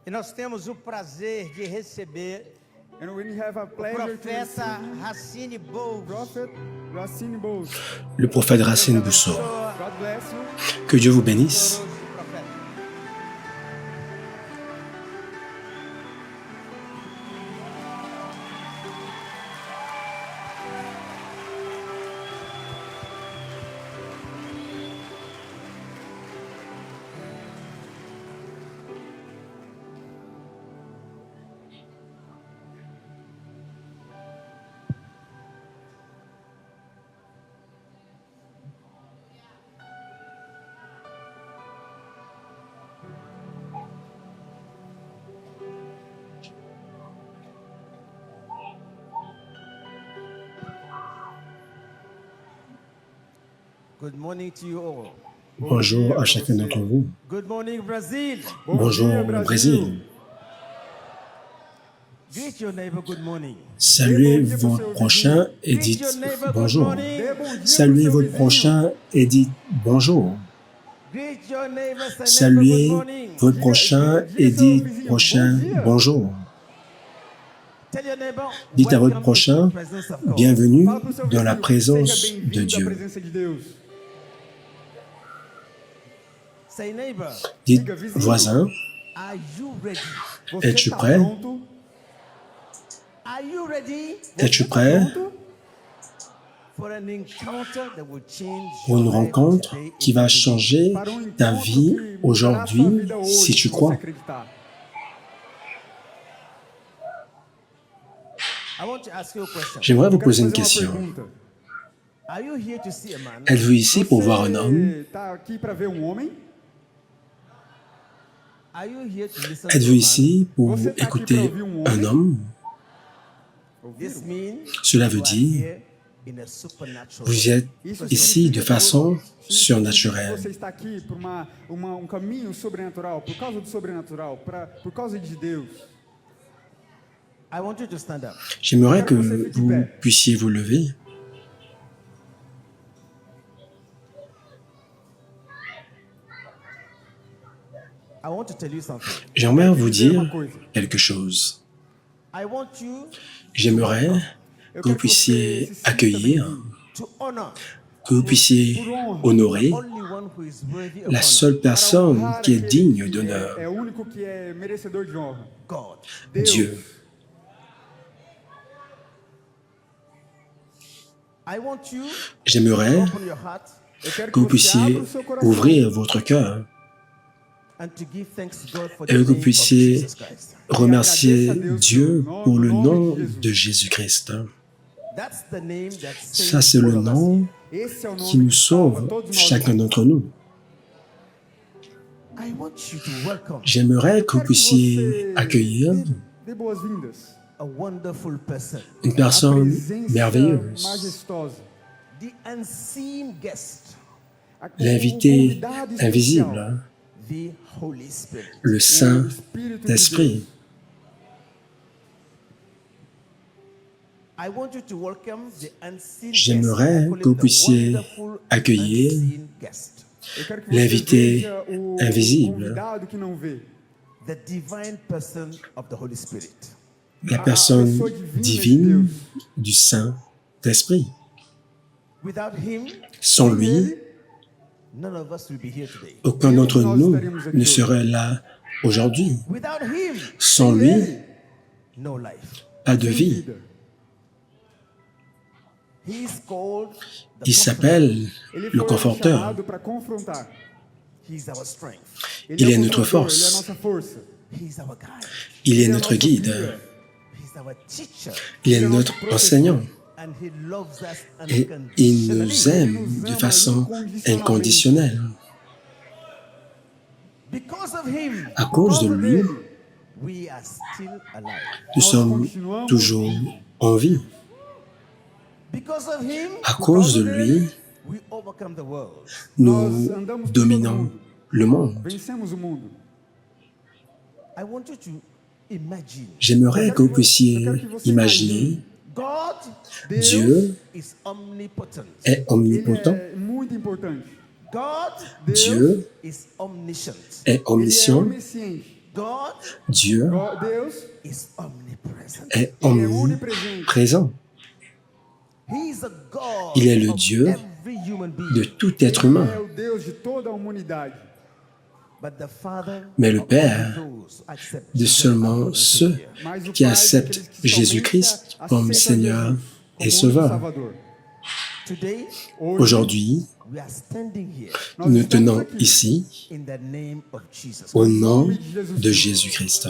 E nós temos o prazer de receber And we have a o pleasure to profeta receive Racine Bowles. Prophet Racine Bowles. Le prophète Racine Bousso. God bless you. Que Dieu vous bénisse. Poderoso profeta. Good morning to you all. Bonjour à chacun d'entre vous. Good morning, Brazil. Bonjour dia, au Brasil. Brésil. Greet your neighbor. Good morning. Saluez votre prochain et dites bonjour. Saluez votre prochain et dites bonjour. Greet your neighbor. Say, Saluez neighbor, good morning. votre prochain et dites prochain bonjour. Tell your neighbor, Dites à votre welcome prochain, to the presence of God. bienvenue Fala pro seu dans la vizinho, présence seja de bem-vindo à Dieu. presença de Deus. Say, neighbor, Dites voisin, are you ready? Você Es-tu tá prêt? pronto? Are you ready es-tu prêt for an encounter that will change pour une your life rencontre today qui va changer Para um ta encontro vie que mudará a aujourd'hui sua vida hoje, si tu se você crois? acreditar. I want to ask you a question. J'aimerais vous Eu quero poser une fazer uma question. pergunta. Are you here to see a man? Êtes-vous ici pour voir un homme? Você tá aqui para ver um homem? Are you here to listen Êtes-vous to a man? ici pour Você tá aqui écouter para ouvir um un homem? homme? This means Cela veut you are dire here in a supernatural vous way. êtes Isso ici de significa façon que surnaturelle. você está aqui por um caminho sobrenatural, por causa do sobrenatural, por causa de Deus. I want you to stand up. J'aimerais que vous puissiez vous lever. I want to tell you something. J'aimerais vous dire quelque chose. I want you J'aimerais Eu que vous quero que você puissiez se sinta accueillir, bem-vindo. to honor que vous puissiez honorer only one who is worthy of la honor. seule Para personne honrar qui est aquele digne que d'honneur, é o único que é merecedor de honra. God. Deus. Dieu. I want you J'aimerais to open your heart Eu quero que vous que você abra puissiez o seu coração ouvrir votre cœur and to give thanks to God for et the que vous name of puissiez Jesus Christ. remercier Dieu pour le nom de Jésus-Christ. That's the name that Ça, saves c'est le all of us. nom Esse é o qui nome nous que salva sauve, todos nós. chacun d'entre nous. I want you to welcome J'aimerais que vous Quero que puissiez você accueillir dê boas-vindas. a wonderful person, une A personne presença merveilleuse, majestosa. the unseen guest, l'invité convidado especial, invisible, the Holy Spirit. le o Saint Espírito de d'Esprit. Deus. I want you to welcome the unseen J'aimerais guest. I call que vous him the puissiez wonderful accueillir unseen guest, Eu quero que você l'invité veja o invisible. convidado que não vê. the divine person of the Holy Spirit. La personne divine du Saint-Esprit. Without him, Sans lui, none of us will be here today. aucun d'entre nous ne serait là aujourd'hui. Without him, Sans lui, no life. pas de Sem vie. vida. He is called the Il s'appelle Ele le foi Conforteur. chamado para confrontar. He's our strength. Ele Il é est o notre Consolador, force. Ele é a nossa força. He's our guide. Il est Ele é notre nosso guide. guia. He's our teacher. Il est notre enseignant. And he loves us Et il nous unconditionally. aime de façon inconditionnelle. Because of him, À cause de lui, we are still alive. nous sommes toujours en vie. Because of him, À cause de lui, we overcome the world. nous dominons le monde. Vencemos o mundo. I want you to imagine J'aimerais que vous puissiez imaginer God Dieu is omnipotent. est Ele omnipotent, é muito importante. God Dieu is omniscient. est Ele é omniscient, onisciente. Dieu Deus is omnipresent. est ele é onipresente. omniprésent. He is a God Il est le of Dieu every human being. de tout être humain. É o Deus de toda a humanidade. But the Father Mais le of Père only those who accept de Jesus seulement as Lord ceux and Savior. Mas o qui Pai acceptent daqueles que Jésus-Christ somente comme aceitam Seigneur Jesus et como único Sauveur. Salvador. Today, Hoje, Aujourd'hui, we are standing here nós nous estamos tenons aqui ici in the name of Jesus. au nom de Jésus-Christ.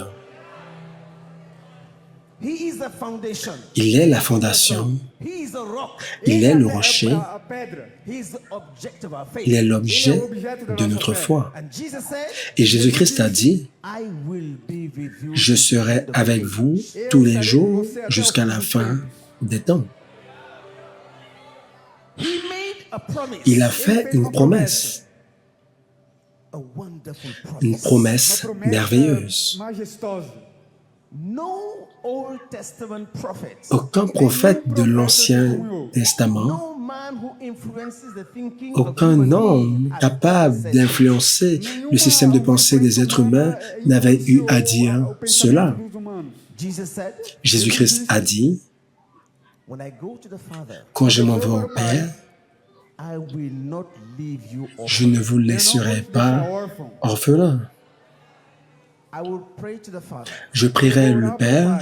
He is the foundation. Il est la fondation, He is a rock. il est le a rocher, a pedra. He is the object of our faith. il est Ele é l'objet o objeto da de nossa notre fé. foi. And Jesus said, Et Jésus-Christ a dit, I will be with you. je serai avec vous tous les jours jusqu'à la fin des temps. He made a promise. Il a fait une promesse, A wonderful une promise. promesse Uma promessa merveilleuse. majestosa. No Old Testament prophet. Aucun prophète de l'Ancien Testament, No man who influences the thinking of aucun human homme beings has capable said d'influencer le système de pensée des êtres humains n'avait eu à dire cela. Jesus said, Jésus-Christ a dit, when I go to the Father, quand je m'en vais au Père, I will not leave you je orphan. ne vous laisserai pas orphelin. I will pray to the Father. Je prierai le Père,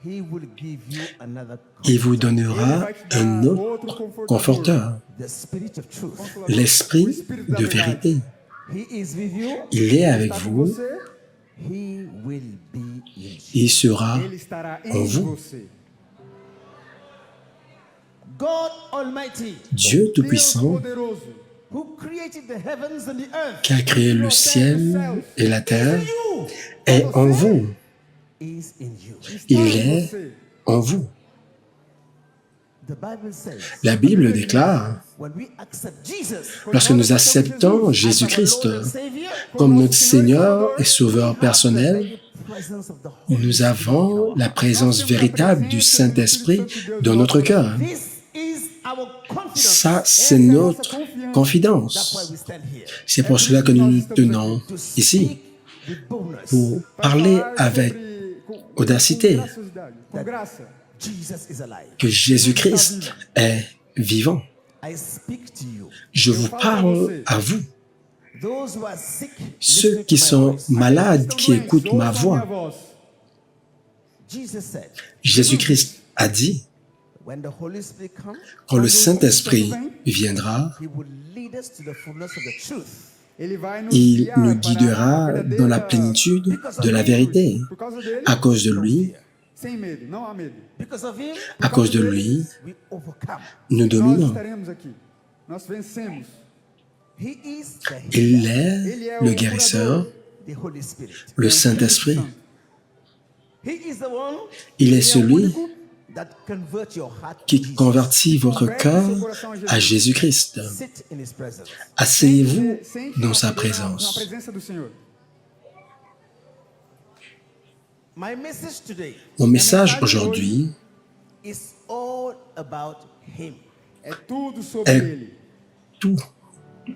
He will give you another il vous donnera un autre conforteur, the Spirit of truth. l'Esprit de vérité. He is with you. Il est avec vous, He will be in you. il sera Ele estará en em vous. você. God Almighty, Dieu Deus Tout-Puissant, poderoso, who created the heavens and the earth, qui a créé le ciel et la terre, you est en vous. is in you. Il está em est você. en vous. The Bible says, La Bible déclare, when we accept Jesus lorsque nous acceptons Jésus-Christ as our Lord and Savior, comme notre Seigneur et Sauveur personnel, the presence of the Holy nous avons la présence véritable du Saint-Esprit dans notre cœur. This is our confidence. Ça, c'est notre That's why confidence. we stand here. C'est pour cela que nous nous tenons To ici, speak with boldness. pour parler avec audacité Com graciosidade, com graça. Jesus is alive. que Jésus-Christ est vivant. I speak to you. Je vous parle à vous, Those who are sick, ceux listen qui to my sont voice. malades, qui écoutent ma Ouçam minha voix. voz. Jesus said, Jésus-Christ a dit, when the Holy Spirit comes, quand le Saint-Esprit viendra, He will lead us to the fullness of the truth. Ele vai nos il guiar nous para guidera a dans la verdadeira plénitude de la vérité. Por causa dele, À cause de lui, sem medo, não há medo. Because of Him, à cause de lui, we overcome. nous Nós dominons. estaremos aqui. Nós vencemos. He is the Il healer, est Ele é le o guérisseur, the Holy Spirit. le Saint-Esprit. He is the one Il est celui that converts your heart to qui Jesus. convertit votre cœur à Jésus-Christ. Sit in His presence. Asseyez-vous Sente dans sa na présence. presença do Senhor. My message today Mon message aujourd'hui is all about Him. É tudo sobre É ele. tout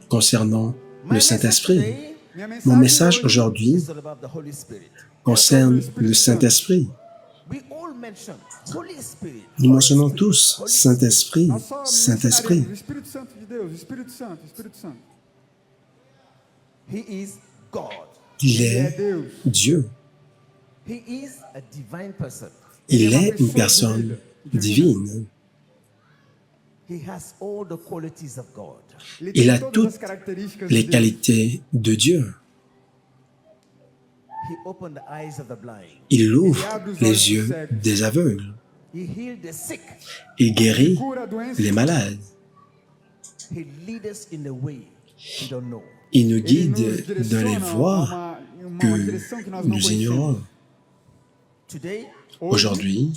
concernant My le message Saint-Esprit. today Minha Mon mensagem message hoje aujourd'hui is all about the Holy Spirit. concerne le Saint-Esprit. We all mention Holy Spirit. Nous mentionnons tous Saint-Esprit, nós só Saint-Esprit. mencionaremos o Espírito Santo de Deus, Espírito Santo, Espírito Santo. He is God. Il Ele é est Deus. Dieu. He is a divine person. Il est une personne divine. He has all the qualities of God. Ele Il tem a todas toutes as características les de Deus. qualités de Dieu. He opened the eyes of the blind. Il ouvre les yeux des aveugles. He healed the sick. Il guérit Cura a doença. les malades. He leads us in the way we don't know. Il nous Ele guide nos dans les direciona voies a uma que direção que nós não nous conhecemos. ignorons. Today, Aujourd'hui,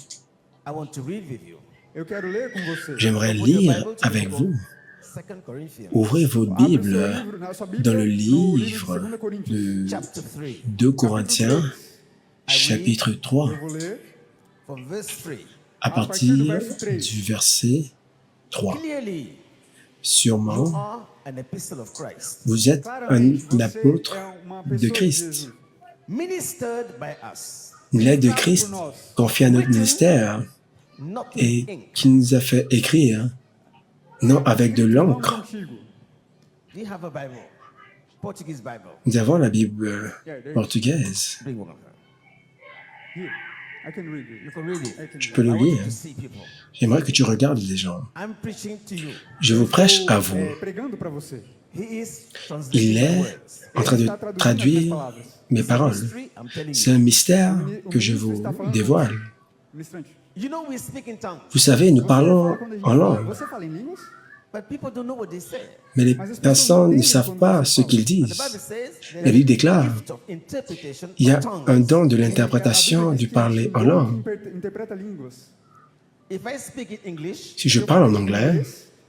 I want to read with you. Eu quero ler com você. j'aimerais Open your lire Bible to avec the book vous. 2 Corinthians, Ouvrez votre Abre o seu Bible livro, na sua Bíblia, dans le no livro livre de 2 Coríntios. de chapter 3, 2 Corinthiens, chapitre 3, Eu vou ler. from verse 3. à partir du verset 3. Clearly, you Sûrement, are an epistle of Christ. vous êtes Claramente, un você apôtre é uma de pessoa de Christ. Jesus. ministered by us, Une lettre de Christ confiée à notre ministère not with et ink. qui nous a fait écrire, non avec de Vamos l'encre. contigo. Do you have a Bible? Portuguese Bible. Nous avons la Bible portugaise. Bring one. Here, I can read it. You can read it. I can Je read peux I le want you lire. to see people. J'aimerais que tu regardes les gens. I'm preaching to you. Je vous prêche à vous. Pregando para você. He is Il translating my est words. en train de Está traduzindo as minhas traduire palavras. mes paroles. Mystery, I'm telling C'est you. un mystère que je vous dévoile. Ministrante, You know we speak in tongues, Vous savez, nous você parlons fala quando a gente en fala- langue, Você fala em línguas? but people don't know what they say. mais les personnes ne savent pas ce qu'ils And the disent. Bible says La there's Bible a déclare, gift of interpretation il y a of tongues. un don de l'interprétation du parler en langue. Interpreta línguas. If I speak in English, Si je parle en anglais,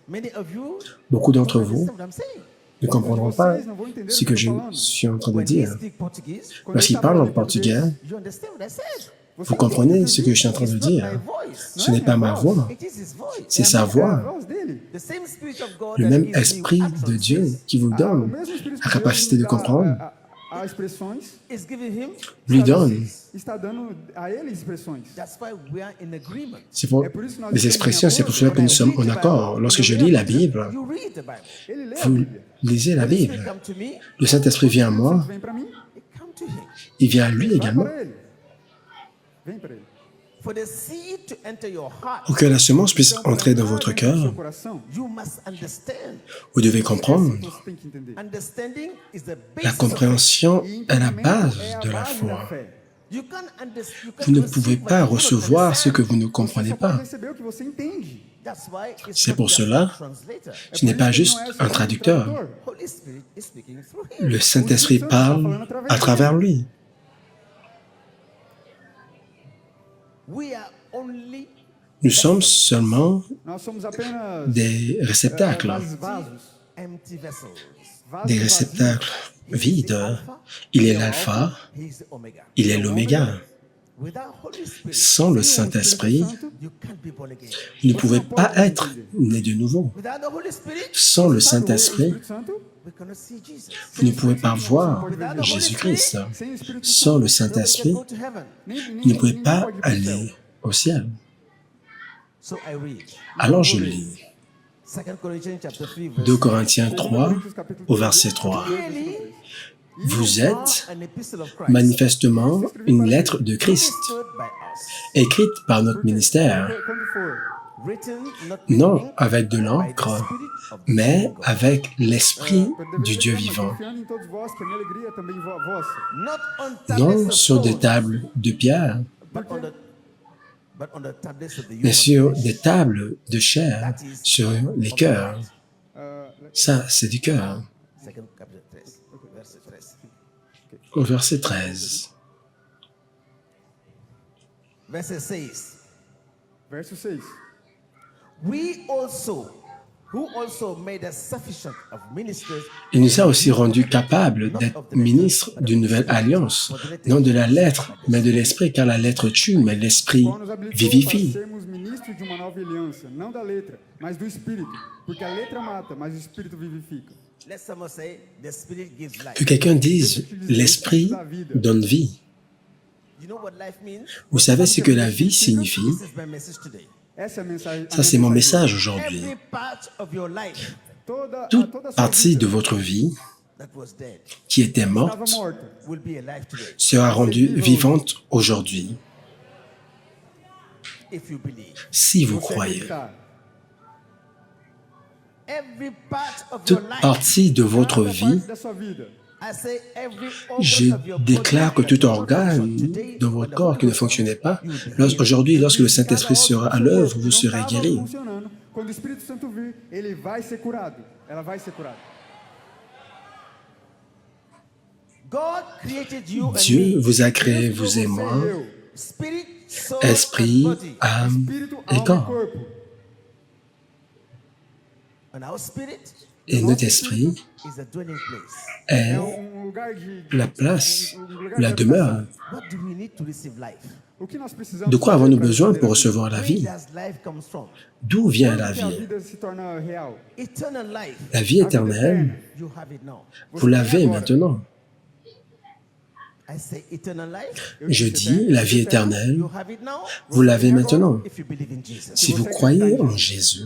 many of you beaucoup d'entre don't vous understand what I'm saying. ne comprendront pas Vocês não vão entender ce o que que je eu tô falando. suis en train de When he dire. speak Portuguese, Quando Lorsqu'il ele tá parle en falando em portugais, you understand what I said. Você vous comprenez entende ce que je suis en train de It's not my dire. voice. Ce n'est pas ma voix, It is his voice. c'est sa É a voix. voz dele. The same spirit of God Le that même gives me esprit accents de Dieu qui vous O donne mesmo Espírito la de Deus capacité nos de dá comprendre, a expressões, is giving him lui donne. utterances. está dando a ele expressões. That's why we are in agreement. C'est pour les expressions, c'est pour cela que nous sommes en accord. Lorsque je lis la Bible, You read the Bible. Ele lê a vous Bíblia. lisez la The Spirit Bible. come to me, Le Saint-Esprit vient à O moi, Espírito vem para mim, it come to him. il vient à lui vai également. para ele. Vem para ele. For the seed to enter your heart, Pour que la semence puisse Então, para entrer dans entrar votre dentro do seu cœur, coração, you must understand. vous devez comprendre. você tem que entender. Understanding is the La basis of compréhension E est la entendimento base é a de la base da foi. fé. faith. You can't you Vous ne can't pouvez receive pas what you don't recevoir ce que understand. vous ne Você comprenez só pode pas. receber o que você entende. That's why it's C'est not pour just cela, a translator. Ce n'est pas juste un traducteur. Holy Spirit is speaking through him. Le Saint-Esprit parle à travers lui. We are only Nous sommes seulement Nós somos apenas des réceptacles, vasos. empty vessels. Vasos des vazios. réceptacles He is the vides. Alpha, Il est l'alpha, he is the Omega. il est l'oméga. Without Holy Spirit, Sans le Sem o Espírito Saint-Esprit, Santo, you can't be born again. vous ne pouvez pas être né de nouveau. Without the Holy Spirit, Sans le sabe, o Saint-Esprit, Espírito Santo, we cannot see Jesus. vous ne pouvez pas voir Jésus-Christ. sem o Espírito Sans le Santo, Nobody can Saint-Esprit, go to heaven. vous ne pouvez pas pode ir pro céu. aller au ciel. So I read Alors je lis 2 Corinthians chapter 3 verse 2 Corinthiens 3 au verset 3. Clearly, Vous you êtes are an epistle of Christ, manifestement une lettre de Christ, ministered by us, écrite par notre ministère, Quando for written not with non ink, avec de by the l'encre, Spirit of the mais living God. avec l'Esprit Deveria du Dieu ler, vivant. confiando em todos vós, que a minha alegria é também vossa. Not on tablets Non of sur des stone, tables de pierre, but on the tablets of the mais human sur flesh. des tables de chair, sur les cœurs. Ça, c'est du cœur. Second chapter 3, verse 13. Au verset 13. Verse 6. Verso 6. We also, who also made us sufficient of ministers, Il nous a aussi rendus capables d'être ministres d'une nouvelle alliance, non de la lettre, mais de l'esprit, car la lettre tue, mais l'esprit Qual nos habilitou para vivifie. sermos ministros de uma nova aliança, não da letra, mas do Espírito. Porque a letra mata, mas o Espírito vivifica. let someone say, the Spirit gives life. Que quelqu'un dise, l'esprit donne vie. You know what life means? Vous savez ce que la vie signifie? This is my message today. Essa é a mensagem. Ça, c'est mon message aujourd'hui. Every part of your life Toute toda a sua partie vida de votre vie that was dead qui était estava morte morta. will be alive today sera rendue vivante aujourd'hui, if you believe. si vous Você croyez. acreditar. Every part of your Toute life, partie de votre Cada vie, parte da sua vida. I say every je organ of your body déclare que that tout does not organe function today, de when votre the corps Holy qui ne Ghost fonctionnait pas, comes, you will be aujourd'hui, lorsque le Cada Saint-Esprit órgão sera do à seu l'œuvre, corpo vous não serez estava guéri. funcionando. Quando o Espírito Santo vir, ele vai ser curado. Ela vai ser curada. God created you and Dieu me. vous a créé, Deus vous criou et você moi, e eu. Spirit, soul, esprit, and body. âme Espírito, et alma e corps. corpo. And our spirit Et notre esprit is a dwelling place. est É lugar de la place, lugar la de demeure. habitação. What do we need to receive life? O que nós precisamos De quoi fazer avons-nous para besoin receber pour a vida? recevoir la Where vie? does life come from? D'où vient la Quando que a vie? vida se torna real? Eternal life. La vie éternelle, You have it now. vous l'avez maintenant. I say eternal life. Je dis la vie éternelle, You have it now. vous l'avez maintenant, If you believe in Jesus. si vous croyez en Jésus.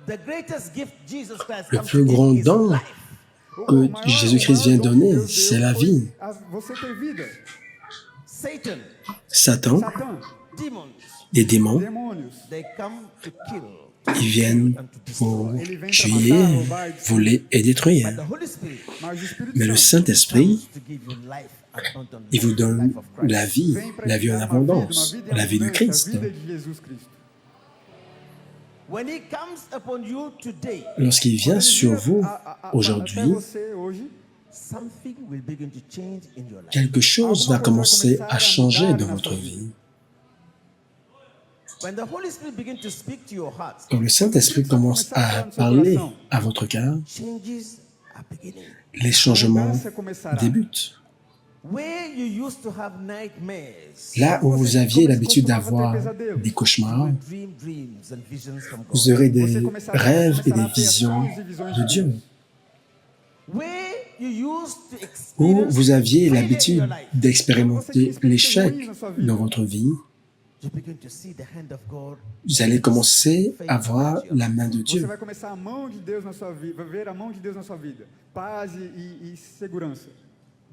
The greatest gift Jesus Christ Le comes plus to give grand is don life. que Jésus-Christ vient donner, c'est la vie. Você ter vida. Satan, Satan, Satã, demons, les démons, demônios, they come to kill. ils viennent And to pour destroy. ele vem para tuer, matar, roubar, e destruir. voler et détruire. But the Holy Spirit Mas o Espírito Mais le Santo Saint-Esprit, to give you life abundant, il vous donne life of Christ. la vie, vem para la vie en te dar abondance, uma la vie du abundante, Christ. a vida de Jesus Cristo. When he comes upon you today, Lorsqu'il vient Quando ele sur vir vous até aujourd'hui, você hoje, something will begin to change in your life. quelque chose va commencer à changer dans votre mudar na sua vie. When the Holy Spirit begins to speak to your heart, Quand le Saint-Esprit commence à parler à votre cœur, changes are beginning. les changements mudança começará. débutent. Where you used to have nightmares, Là où vous aviez l'habitude d'avoir des cauchemars, dreams and visions from God. vous aurez des Você começará- rêves et começará des a ter visions sonhos e visões de Dieu. Where you used to Où experience vous aviez failure in l'habitude your life, d'expérimenter l'échec dans votre vie, you begin to see the hand of God. vous allez commencer à voir la main de Você Dieu. vai começar a mão de Deus na sua vida, vai ver a mão de Deus na sua vida, paz e segurança.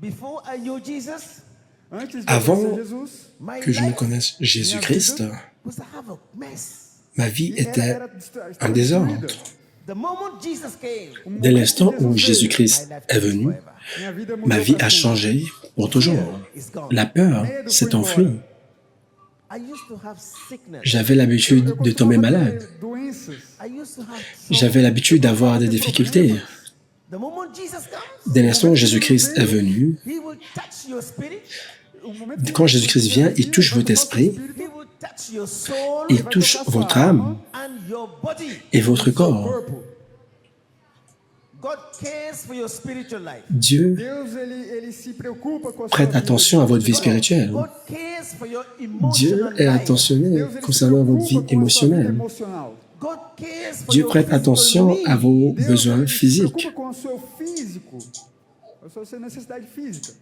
Before I knew Jesus, Antes de Avant conhecer Jesus, my Que je ne life connaisse Jésus-Christ, was a havoc mess. ma vie était era un désordre. The moment Jesus came, Dès l'instant où Jésus-Christ est venu, minha vida mudou ma vie pra a sempre. changé pour toujours. La peur s'est enfuie. I used to have sickness. J'avais l'habitude de tomber malade. Doenças. I used to have J'avais l'habitude d'avoir des difficultés. The moment Jesus comes, Dès l'instant où Jésus-Christ est venu, he will touch your spirit, O momento que quand Jésus-Christ vient, il touche votre esprit, he will touch your soul il touche votre âme and your body. et votre corps. corpo. God cares for your spiritual life. Dieu Deus ele se preocupa com a sua prête vida. attention à votre vie spirituelle. God cares for your Dieu emotional est life. attentionné Deus ele se concernant votre vie preocupa com a sua vida émotionnelle. emocional. God cares for Dieu your prête physical attention needs. à vos Deus besoins ele se physiques. preocupa com o seu físico, a sua necessidade física.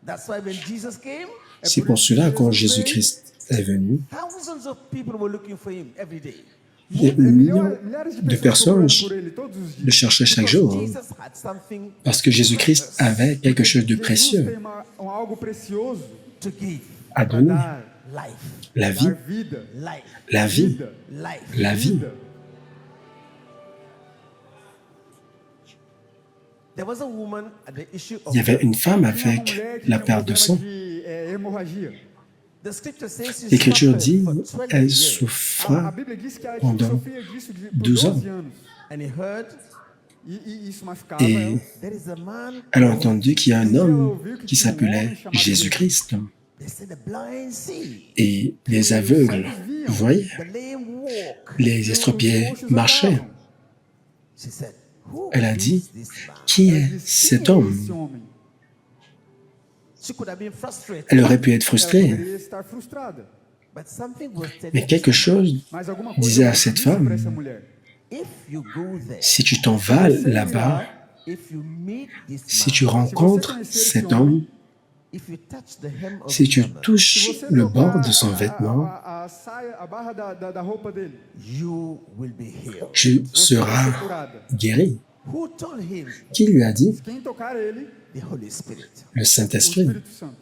That's why when Jesus came, C'est pour cela, quand Jésus-Christ est venu, thousands of people were looking for him every day. des millions Milhares de personnes procurando por ele todos os le dias. cherchaient chaque jour, Jesus had something parce que Jésus-Christ avait quelque chose de Jesus précieux tem algo precioso to give. à para donner. dar, Life, La vie, dar vida, life, la vie, vida, life. la vie. vida. There was a woman at the issue of Il y avait une femme Tinha uma avec mulher que la tinha perte de sang. problema de hemorragia. the scripture says she L'Écriture suffered dit, for 12 elle years. A souffra Bíblia diz que ela pendant sofria disso por 12 12 anos. And he heard E isso machucava et ela. there is a man, elle a entendu qu'il y a un homme qui s'appelait Jésus-Christ. they said the blind see, Et les aveugles voyaient, the lame walk. les estropiés marchaient. She said, who Elle a is dit, this man? qui Ela est disse, cet "Quem é homme? esse homem?" She could have been frustrated, Elle aurait pu être Ela frustrée, poderia estar frustrada. but something was telling mais quelque chose Mas alguma disait coisa à cette disse para femme, essa mulher. if you go there, si tu t'en vas là-bas, if you meet this si man, tu rencontres cet homme, if you touch the hem of si his tu garment, touches Você le tocar bord de son vêtement, a saia, a barra da roupa dele, you will be healed. tu você vai ser seras curada. guéri. Who told him? Qui lui a dit? Quem tocar ele, The Holy Spirit. Le o Saint-Esprit. Espírito Santo.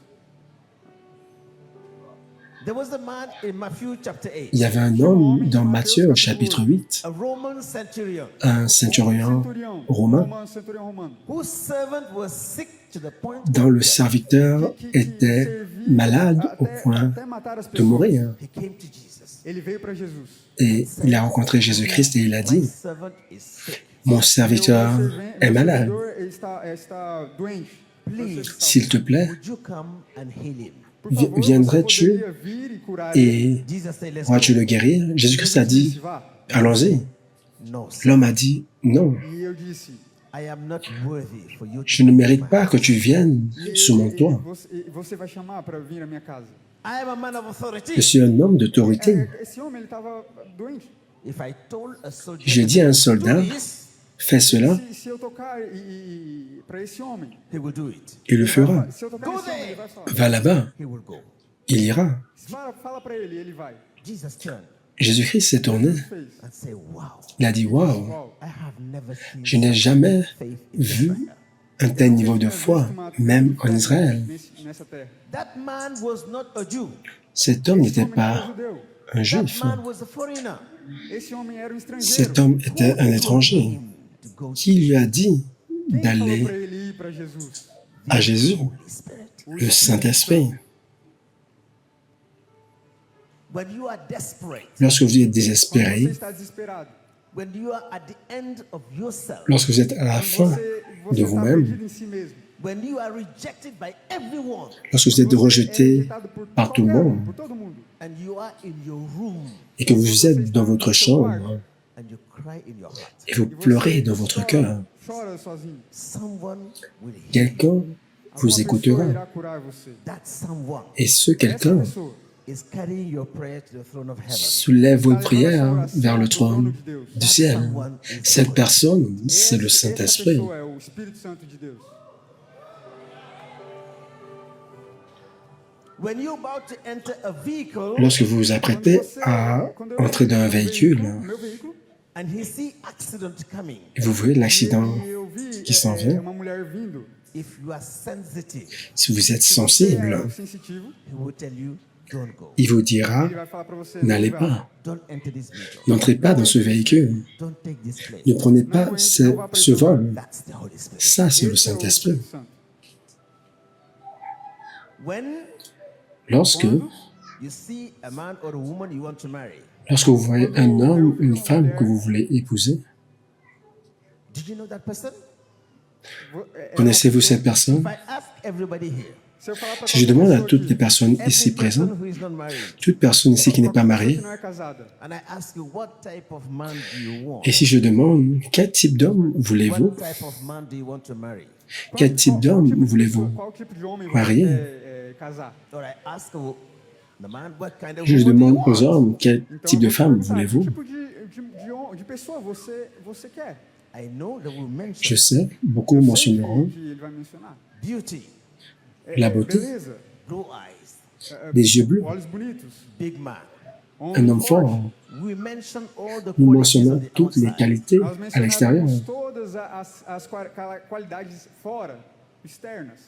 There was a man in Matthew chapter 8, Il y avait un homme dans Matthieu au chapitre 8, a Roman centurion, un centurion romain, Centurião romano. whose servant was sick to the point dont le serviteur était servia malade au até- point até matar as de pessoas. mourir. he came to Jesus. Ele veio para Jesus. Et il a rencontré Jésus-Christ et il a My dit, servant is sick. mon serviteur est malade. Meu servidor está doente. Please, S'il te plaît, would you come and heal him? Por favor, viendrais-tu você poderia vir e curar ele? et Jesus said, let's pourras-tu go. le guérir? Jésus-Christ a dit, Disse, vá. allons-y. No, sir. L'homme a dit, non, E eu disse, I am not worthy for you to je ne come mérite to my pas house. que tu viennes sous mon toit. você vai chamar para vir à minha casa. I am a man of Je authority. suis un homme d'autorité. Esse homem ele estava doente. If I told a soldier, J'ai dit à un soldat, do this, fais cela, Se eu tocar para esse homem, he will do it. il le fera. se eu tocar nesse homem, ele vai falar. Va là-bas, He will go. il ira. Fala para ele, ele vai. Jesus turned Jésus-Christ s'est tourné. Jesus fez. and said, wow, Il a dit, waouh, Uau. I have never seen je n'ai jamais faith in vu Israel. un tel niveau de foi, même en Israël. Nessa terra. That man was not a Jew. Cet homme n'était Esse homem não era pas judeu. un That juif. man was a foreigner. Esse homem era um estrangeiro. Cet homme était un étranger. To go Qui lui a dit Quem falou d'aller para ele ir para Jesus? à Jésus? to the Spirit. Le Saint-Esprit. When you are desperate, Lorsque vous êtes Quando désespéré, você está desesperado, when you are at the end of yourself, lorsque vous êtes à la fin você de está vous-même, perdido em si mesmo. when you are rejected by everyone, lorsque vous êtes Você é rejeté rejeitado por par tout le qualquer um, monde por todo mundo. and you are in your room, et que vous êtes dans votre chambre and you cry in your heart, et vous pleurez dans votre cœur, Chora sozinho. someone will hear. quelqu'un vous Alguma pessoa écoutera. irá curar você. That someone Et ce Essa quelqu'un pessoa is carrying your prayer to the throne of heaven. soulève votre está levando essa prière oração vers le pro trono trône de Deus. du ciel. Cette personne, c'est le Essa Saint-Esprit. pessoa é o Espírito Santo de Deus. When you're about to enter a vehicle Lorsque vous vous apprêtez à entrer dans un véhicule meu veículo, and he see accident coming, et vous voyez l'accident, e eu vi qui s'en vient. uma mulher vindo. if you are sensitive, si vous êtes Se você sensible, é sensitivo, he will tell you, don't go. il vous dira, ele vai falar para você, n'allez não vai. pas, Don't enter this vehicle. n'entrez pas dans ce véhicule, Don't take this place. ne prenez pas ce vol. That's the Holy Spirit. Ça, c'est le Esse é o Saint-Esprit. Espírito Santo. When Lorsque you see a man or a woman you want to marry, Lorsque vous voyez un homme, une femme que vous voulez épouser, did you know that person? connaissez-vous cette personne? If I ask everybody here, Se eu falar pra Si je qualquer demande à pessoa toutes aqui, les personnes every ici person présentes, who is not married, toute personne ici qui n'est pas qualquer pessoa mariée, que não é casada, and I ask you, what type of man do you want? et si je demande quel type d'homme voulez-vous, What type of man do you want to marry? quel type d'homme voulez-vous qual tipo de homem marier? você casar? Or I ask the man, what kind of Je woman do you demande want? aux hommes quel Então, type de eu vou femme perguntar, voulez-vous. que tipo de pessoa você quer? I know they will mention Je sais, beaucoup Eu sei mentionneront que ele vai mencionar. beauty, la beauté, Beleza, blue eyes, des yeux bleus, olhos bonitos, big man. un homme forte. fort. We mention all the Nous qualities mentionnons on the toutes les outside. qualités Nós à l'extérieur, mencionamos todas qualidades fora, externas.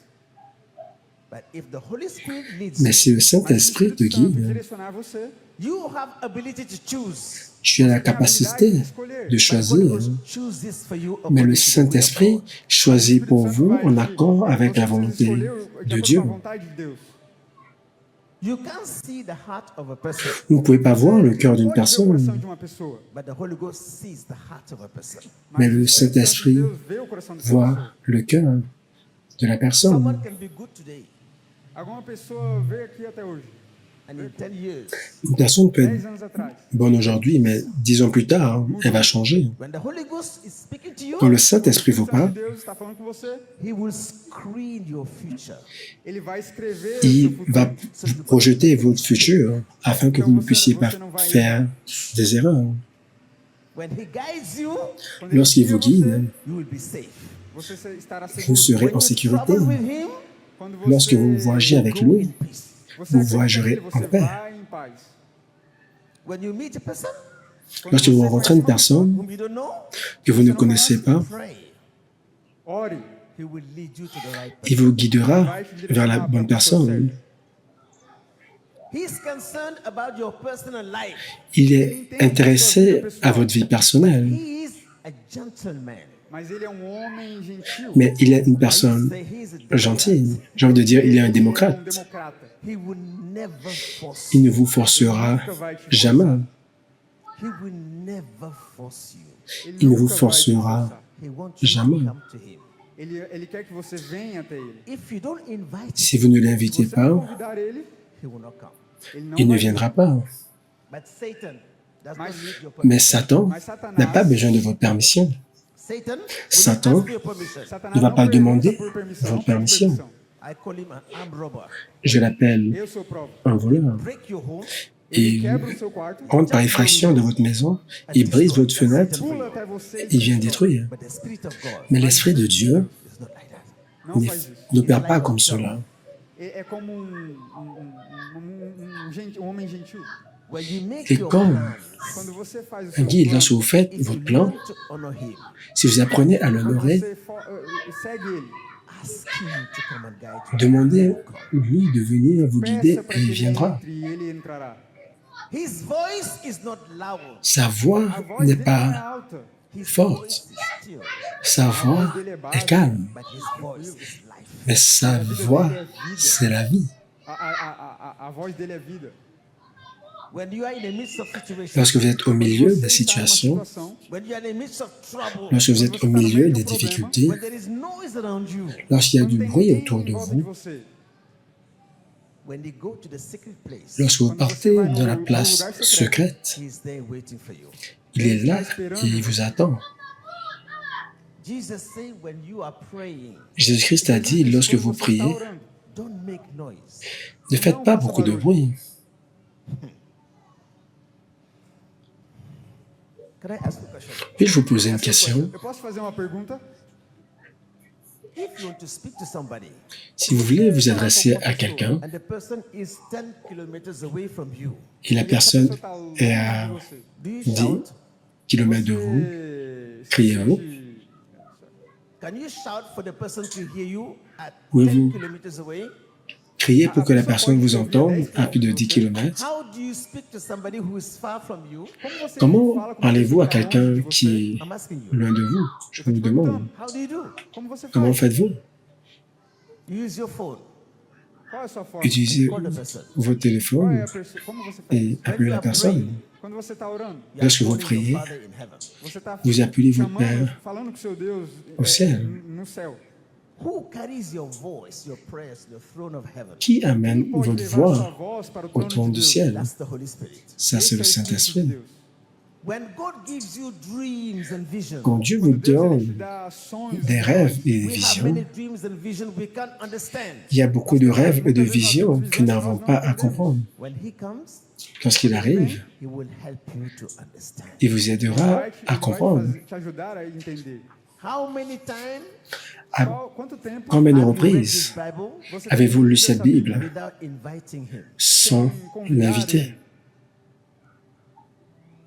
But if the Holy Spirit leads mais you, si le Mas se o Saint-Esprit te Espírito Santo guide, direcionar você, you have ability to choose. tu as la capacité de choisir. Choose this for you Mais le according to the will of Saint-Esprit God. choisit pour Espírito vous Santo vai en agir. accord avec la Você volonté escolheu de de acordo Dieu. com a vontade de Deus. You can't see the heart of a person, Vous ne pouvez pas voir le cœur d'une Pode ver o coração personne, de uma pessoa, but the Holy Ghost sees the heart of a person. mais mas le o Espírito Santo de Saint-Esprit Deus vê o coração dessa voit pessoa. le cœur de la personne. Someone can be good today, Alguma pessoa veio aqui até hoje, and in 10 years, Une personne peut 10 être anos atrás. bonne aujourd'hui, mais 10 ans plus tard, elle va changer. when the Holy Ghost is speaking to you, Quand le Saint-Esprit vous O Espírito Santo parle, de Deus está falando com você, He will screen your future. ele vai escrever o il seu futuro. va vous projeter votre futur afin que vous ne puissiez pas faire des erreurs. When He guides you, Quando ele Lorsqu'il guia vous guide, you will be safe. você estará vous seguro. serez When en you sécurité. travel with Him, Quando Lorsque vous voyagez avec go lui, in peace. você vous acredita voyagerez nele, você en paix. vai em paz. When you meet a person Quando Lorsque vous você rencontrez une conhece uma pessoa, personne whom you don't know, que vous ne connaissez pas, pray. ore. He will lead you to the right il person. vous guidera vers la bonne personne. He's concerned about your personal life. Il est intéressé à votre vie personnelle, He is a gentleman. Mas ele é homem gentil. mais il est une I personne say he is a Democrat. gentille. J'ai envie de dire, il est un Ele é démocrate. democrata. He will never force Il you. ne vous forcera jamais. He will never force you. Ele Il ne vous nunca vai te forcera forçar. He wants you jamais. to come to him. Ele quer que você venha até ele. If you don't invite him, Si vous ne Se l'invitez você não pas, convidar ele, he will not come. ele não il ne vai viendra pas. But Satan does not need your Mais permission. Satan n'a pas besoin de votre permission. Satan will Satan not ask for your permission. Satanás ne va não pas pergunta demander por permissão, votre não pede permission. permissão. I call him an armed robber. Je l'appelle Eu sou prova. un voleur. Break your home, il quebra o seu quarto, entre par effraction de votre maison, il brise votre fenêtre, pula até você il vient détruire. But the Spirit of God Mais l'Esprit de Dieu is not like that. não n'est- faz isso. n'opère pas comme cela. É como homem gentil. When you make Et your comme plans, Quando você faz o un seu guide, plano, lorsque vous faites if you votre plan, learn to honor Him, si vous apprenez à quando l'honorer, você segue ele, ask Him to come and guide you. demandez-lui de venir vous guider peça para et que il ele viendra. entre e ele entrará. His voice is not loud. Sa voix A voz n'est dele não é pas alta, His forte, voice is still, sa voix est calme, but His voice is life. mais sa voix, c'est la vie. a voz dele é vida. When you are in the midst of situations, Lorsque vous êtes au milieu Quando des você está numa situations, situação, when you are in the midst of trouble, lorsque vous êtes au milieu des difficultés, when there is noise around you, lorsqu'il y a quando du tem bruit ninguém autour em de volta de vous, você, when you go to the secret place, lorsque vous partez de la place secrète, He is there waiting for you. il est là et il vous attend. Jesus said, when you are praying, Jésus-Christ a dit, lorsque vous quando você priez, está orando, don't make noise. ne faites pas beaucoup de bruit. Can I ask you a question? Puis-je vous poser une question? eu posso fazer uma pergunta? If you want to speak to somebody Si vous voulez vous adresser à quelqu'un and the person is 10 kilometers away from you, et la Essa personne pessoa está longe est de à você. do you 10 shout? kilomètres de vous, Você criez-vous? sente- Can you shout for the person to hear you at Pouvez-vous 10 kilometers away? criez pour que la personne vous entende à plus de 10 km. How do you speak to somebody who is far from you? Como você Comment fala com parlez-vous à uma pessoa que tá quelqu'un longe de você? qui I'm asking est you. loin de vous? Je vous demande. How do you do? Como você faz? Comment faites-vous? You use your phone. Qual é a sua forma? Utilisez Call the person. votre Qual é téléphone a pessoa? Como você faz? et appelez la personne. Quando você está orando, You are Lorsque vous calling priez, your Father in heaven. você está Vous appelez votre Père falando com seu Deus au ciel. no céu. Who carries your voice, your prayers, to the throne of heaven? Qui amène Quem pode votre levar a sua voix voz para o au trono trône de du Deus? ciel? That's the Holy Spirit. Ça, c'est Esse le é o Espírito de Saint-Esprit. Deus. When God gives you dreams and visions, Quand Dieu vous Quando Deus ele te donne dá sonhos, des rêves et des we have visions, many dreams and visions we can't understand. il y a beaucoup de rêves et de visions que nous n'avons pas à comprendre. When He comes, Lorsqu'il arrive, He will help you to understand. il vous aidera vai à comprendre. te ajudar a entender. Ah. How many times À Quanto tempo combien de have you read reprises this Bible você tem avez-vous lido lu essa cette Bible without inviting Him? sans l'inviter?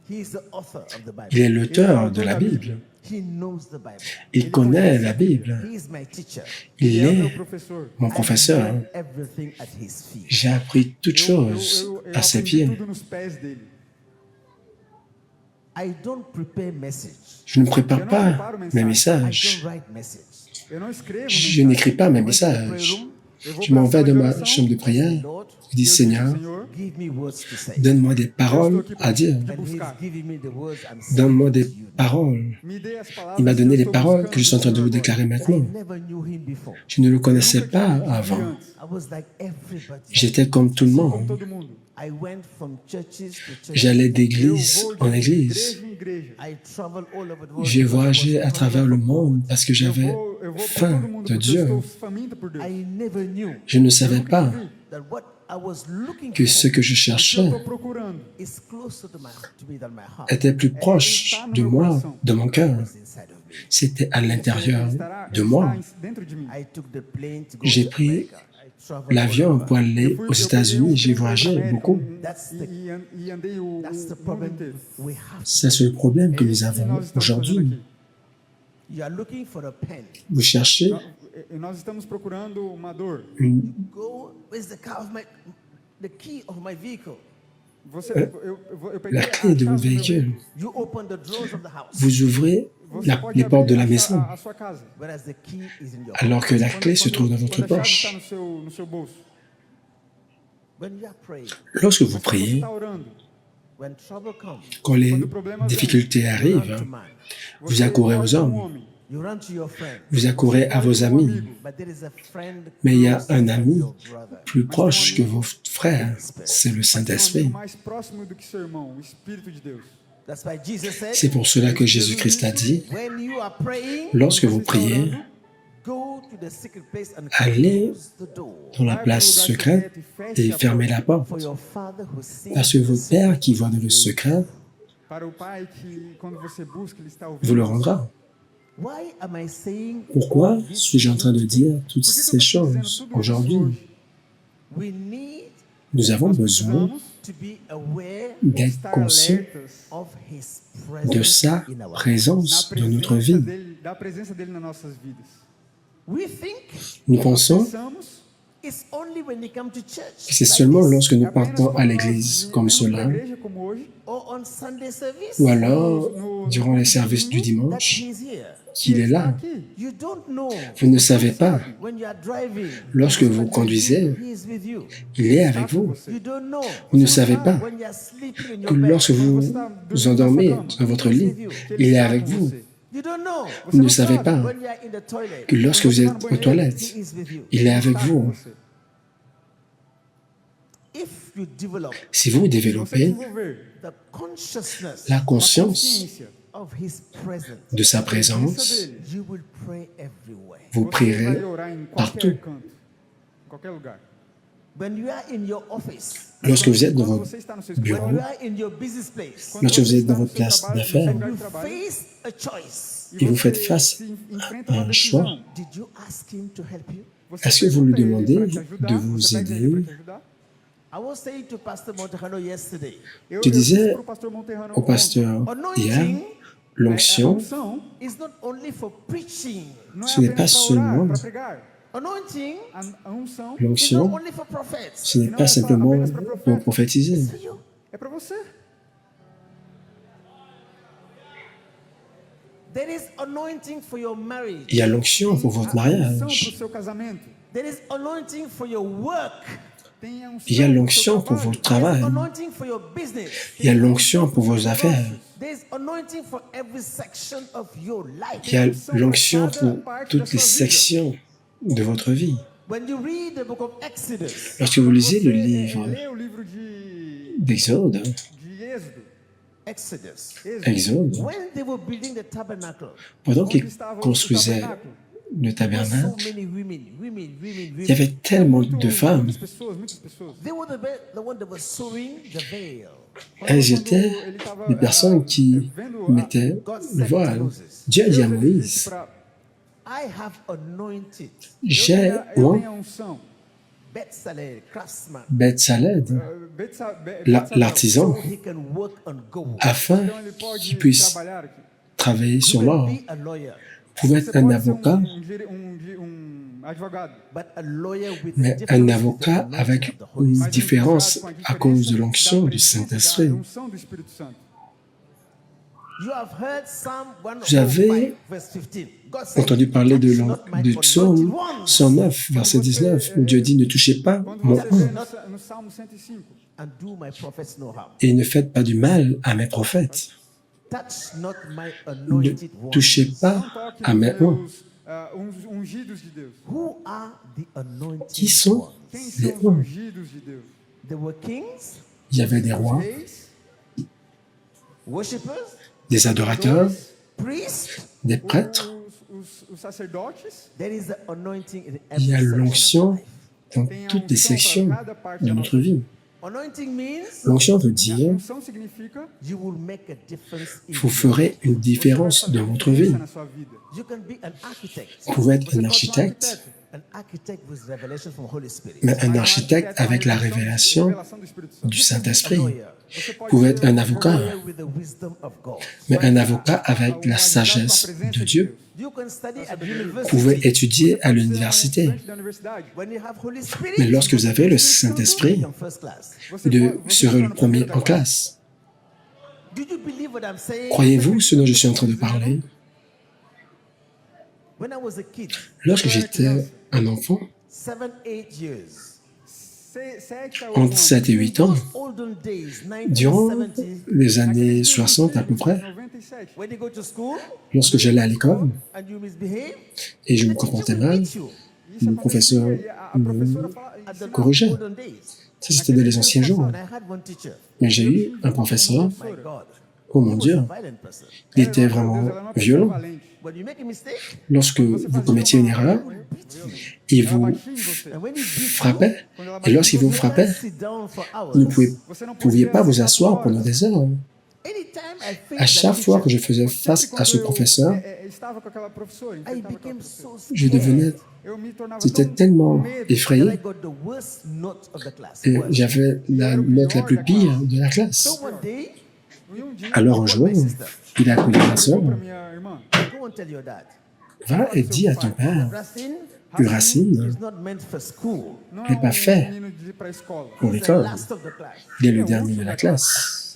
He is the author of the Bible. Il est l'auteur de la Bible. He knows the Bible. Il connaît la Bible. He is my teacher. Il Ele é meu est professor. mon professeur. I learn everything at His feet. J'ai appris toutes choses à ses aprendi pieds. tudo nos pés dele. I don't prepare message. Je ne prépare pas mes I messages. don't write message. Eu não escrevo Je mensagem. n'écris pas mes I went to the prayer messages. room. Eu vou Je m'en pra vais de sala ma oração, chambre de prière. Lord, Je dis, eu digo, Seigneur, Senhor, give me words to say. donne-moi des paroles à dire. And He's giving me the words I'm saying. Donne-moi des paroles. me dê as palavras Il m'a que donné eu les estou paroles buscando que je suis en train de vous agora. déclarer I maintenant. never knew Him before. Je ne le connaissais pas avant. Antes, I was like everybody. J'étais comme tout le como monde. todo mundo. I went from churches to churches. J'allais Eu d'église vou en de église. igreja em igreja. I traveled all over the world. J'ai voyagé à travers le monde parce que Eu j'avais vou para faim todo mundo de porque eu Dieu. estou faminto por Deus. I never knew Je ne savais pas that what I was looking que for ce que je O que eu cherchais estou procurando is closer to me than my heart était plus proche de moi, de mon cœur. is inside of me. C'était à l'intérieur estará, de moi. está dentro de mim. I took the plane to go J'ai to pris America. I traveled l'avion all over. pour aller Eu fui- aux eu peguei États-Unis. J'ai trem voyagé pra América, beaucoup. That's the- e andei o That's the mundo problem inteiro. we have. Ça, c'est le problème que É nous isso que avons nós estamos fazendo aujourd'hui. aqui. You are looking for a pen. Vous cherchez Nós estamos procurando uma dor. une... Go. Where's the car of the key of my vehicle? Eu peguei la clé de a votre chave do meu véhicule. You open the drawers of the house, Vous ouvrez Você pode les portes de abrir la maison a sua casa. whereas the key is in your alors que la Quando- clé se trouve dans quando votre a chave poche. está no seu bolso. When you are praying, Lorsque vous Quando você priez, está orando, when trouble comes, quand les quando o problema vem, difficultés you run arrivent, to man. vous accourez aux corre para hommes, homem, You run to your friend. vous accourez à vos amis. But there is a friend Mais il y a closer un than ami your brother. plus proche que vos frères, c'est le Tem um Saint-Esprit. amigo mais próximo do que seu irmão, o Espírito de Deus. That's why Jesus said, C'est pour cela que Jésus-Christ a dit, when you are praying, lorsque vous priez, Go to the secret place and allez close the door. dans la place secrète et fermez la porte. For your Father who sees Parce que votre Père qui voit dans le secret Para o Pai que, quando você busca, Ele está ouvindo. vous le rendra. Why am I saying Pourquoi all this? suis-je en train de dire toutes Por que que ces eu estou dizendo choses tudo isso aujourd'hui? hoje? We need Nous avons besoin Precisamos to be aware d'être estar conscients alertas of His de presence sa in our lives. présence dans notre vie. Da presença dele nas nossas vidas. We think Nous pensons Pensamos it's only when we come to church, que c'est like seulement this, lorsque nous apenas partons à quando nós l'église comme viemos cela, pra igreja como hoje, or on Sunday service, ou alors durant les services du that dimanche, He's here. qu'il est está là. aqui. You don't know Vous ne savez pas, when you are driving. lorsque vous conduisez, He is with you. il est avec vous. You don't know Vous ne savez pas when you are sleeping in que your bed. lorsque vous vous endormez dans votre lit, il est avec vous. You don't know Vous ne savez pas when you are in the toilet. que lorsque vous êtes aux toilettes, He is with you. il est avec vous. If you develop Si vous Você développez desenvolver the consciousness la a conscience consciência of His presence, de sa da presença présence, dele, you will pray everywhere. vous você prierez vai orar em partout. qualquer canto, em qualquer lugar. When you are in your office, Lorsque vous êtes dans Quando votre você está no seu when bureau, you are in your business place, quando lorsque você vous êtes está dans no votre seu place trabalho, no seu d'affaires, lugar de you trabalho, face a choice. et vous você faites face se enfrenta à uma un decisão. choix, Did you ask Him to help you? Você est-ce que vous lui pergunta a ele demandez pra te ajudar, de vous você pede a ele aider? pra te ajudar? I was saying to Pastor Montejano yesterday, Eu Je disais disse pro pastor Monterrano au pasteur hier, anointing a l'onction, unção is not only for preaching. não Ce é n'est apenas pas para orar, seulement- para pregar. Anointing A unção is not l'onction, only for prophets. ce n'est pas simplement pour prophétiser. It's for you. é para você. There is anointing for your marriage. Il y a l'onction pour votre A unção para o mariage. seu casamento. There is anointing for your work. Tem a unção Il y a pro seu l'onction pour trabalho. votre There is travail. anointing for your business. Il y a l'onction pour vos affaires. There is anointing for every section of your life. Il y a l'onction pour toutes les sections de votre vie. When you read the book of Exodus, Lorsque vous lisez le Você livre lê o livro de d'Exode, Êxodo. Exodus, Exode, when they were building the tabernacle, pendant Onde qu'ils estava o construisaient tabernáculo? le there were so tabernacle, many women. il y avait tellement de femmes. Muitas pessoas. They were the one that was sewing the veil. Elles étaient des personnes qui mettaient le voile. Dieu a dit à Moïse, I have anointed j'ai eu oint tenho a unção. Betzalel, craftsman, Bethsaled, l'artisan, so he can work on gold. afin Então ele pode qu'il puisse trabalhar aqui. travailler sur You can l'or. be a lawyer, Vous pouvez Você être un pode ser avocat, advogado, but a lawyer with mais a un difference with avocat the anointing avec of the Holy une Spirit. différence com a à cause de diferença l'onction da du presença, Saint-Esprit. da unção do Espírito Santo. You have heard Psalm Vous avez 105, verse 15. God said, entendu parler "Touch not my du anointed psaume ones." 109, verset 19, où Dieu dit, ne touchez pas Quando mon você oint vê no Salmo 105, And do my prophets no harm. et ne faites pas du mal à mes prophètes. Touch not my Ne anointed ones. touchez não pas toque à mes oints. nos ungidos de Deus. Who are the anointed Qui sont ones? Quem les são os oints? ungidos de Deus? They were kings, Il y avait des rois, Reis, worshippers, des adorateurs, priests. des prêtres. os sacerdotes. There is the anointing in Il y a every section of l'onction life. dans Tem a toutes les unção sections para cada parte de da notre vie. Anointing means L'onction veut A dire, unção significa you will make a difference in vous your ferez une différence dans votre vie. na sua vida. You can be an architect. Vous pouvez être Você un pode ser architecte, An architect with revelation from Holy Spirit. mais un Mas architecte avec la révélation do Espírito Santo. du A Saint-Esprit. lawyer. Você Vous pode pouvez ser être un avocat, Lawyer with the wisdom of God. mais un avocat avec la sagesse de Dieu. You can study at Vous pouvez university. étudier à Você é l'université, estudante da universidade. When you have Holy Spirit, mais lorsque vous avez le you Saint-Esprit, become first class. Você vous serez le premier en classe. Do you believe what I'm saying? Croyez-vous ce dont je suis en train de parler? When I was a kid, Lorsque j'étais un enfant, 7, 8 years, entre 7 et 8 ans, olden days, durant 1970, les années 60 à peu près, when you go to school lorsque j'allais à l'école and you misbehave, et je me the teacher comportais will mal, beat you. le professeur me At the corrigeait. olden days. Ça, c'était dans les anciens jours. And I had one teacher. Mais j'ai eu un professeur, My God. oh mon He was Dieu, a violent person. il était vraiment violent. when you make a mistake, Lorsque vous commettiez une erreur, he will beat you. il vous batia em você. And when he beats you, frappait. Et lorsqu'il vous you frappait, can't sit down for hours. vous ne Você não pouviez podia pas vous sentar asseoir por pendant horas. des heures. Anytime I faced À that chaque fois que teacher, je faisais face à ce professeur, Estava com aquela professora, I enfrentava aquela became professora. so je scared devenais, Eu me tornava j'étais tão tellement com medo that I effrayé got the worst note of the class. et Worst. j'avais la note la plus pire de la classe. So one day, E um dia, Alors un jour, il a appelé ma soeur, para minha irmã, go and tell your dad. va et dis à ton père Racine que Racine is not meant for school. não n'est pas fait menino de ir para a escola. pour He's the l'école. last of the class. Il est le dernier de la classe.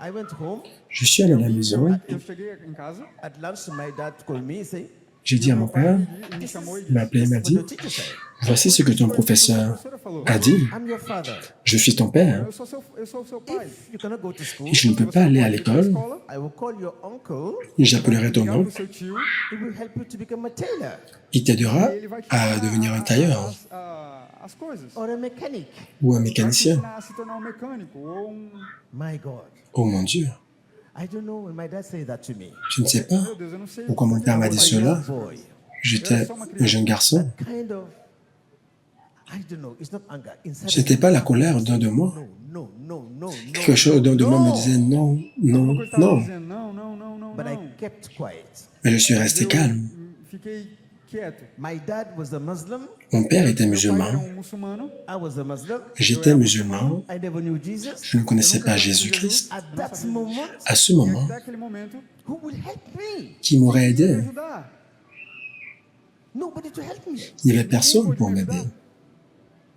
I went home. Je suis allé à la maison, Eu cheguei em casa, At lunch, my dad called me and said, j'ai dit à mon père, ele me chamou e il m'a disse: appelé, il m'a what dit, your teacher said. voici ce que ton professeur A professora falou: a dit, I'm your father. je suis ton père eu sou seu pai. If you cannot go to school, et je ne peux pas aller à l'école, Escola, I will call your uncle. j'appellerai ton ligar oncle, pro seu tio, He will help you to become a tailor il t'aidera e ele vai te à ensinar devenir un tailleur as coisas. or a mechanic. ou un Vai te mécanicien. ensinar a se tornar mecânico ou My God. Oh mon Dieu, I don't know when my dad said that to me. je ne sais pas Meu Deus, eu não sei. pourquoi mon père m'a dit I was a cela. young boy. J'étais un jeune garçon. Kind of, I don't know, it's not anger. Inside Ce n'était pas la colère d'un de moi. no. Quelque chose d'un de moi me disait non, non, Uma coisa estava non. dizendo não. But I kept quiet. Mais je suis resté calme. Fiquei quieto. My dad was a Muslim. Mon père était Meu pai era musulman. muçulmano. I was a Muslim. J'étais musulman. I never knew Jesus. Je ne connaissais pas Jésus-Christ. At that moment, À ce moment, Naquele momento, who will help me? qui m'aurait me aidé? ajudar. Nobody to help me. Il n'y avait personne pour m'aider.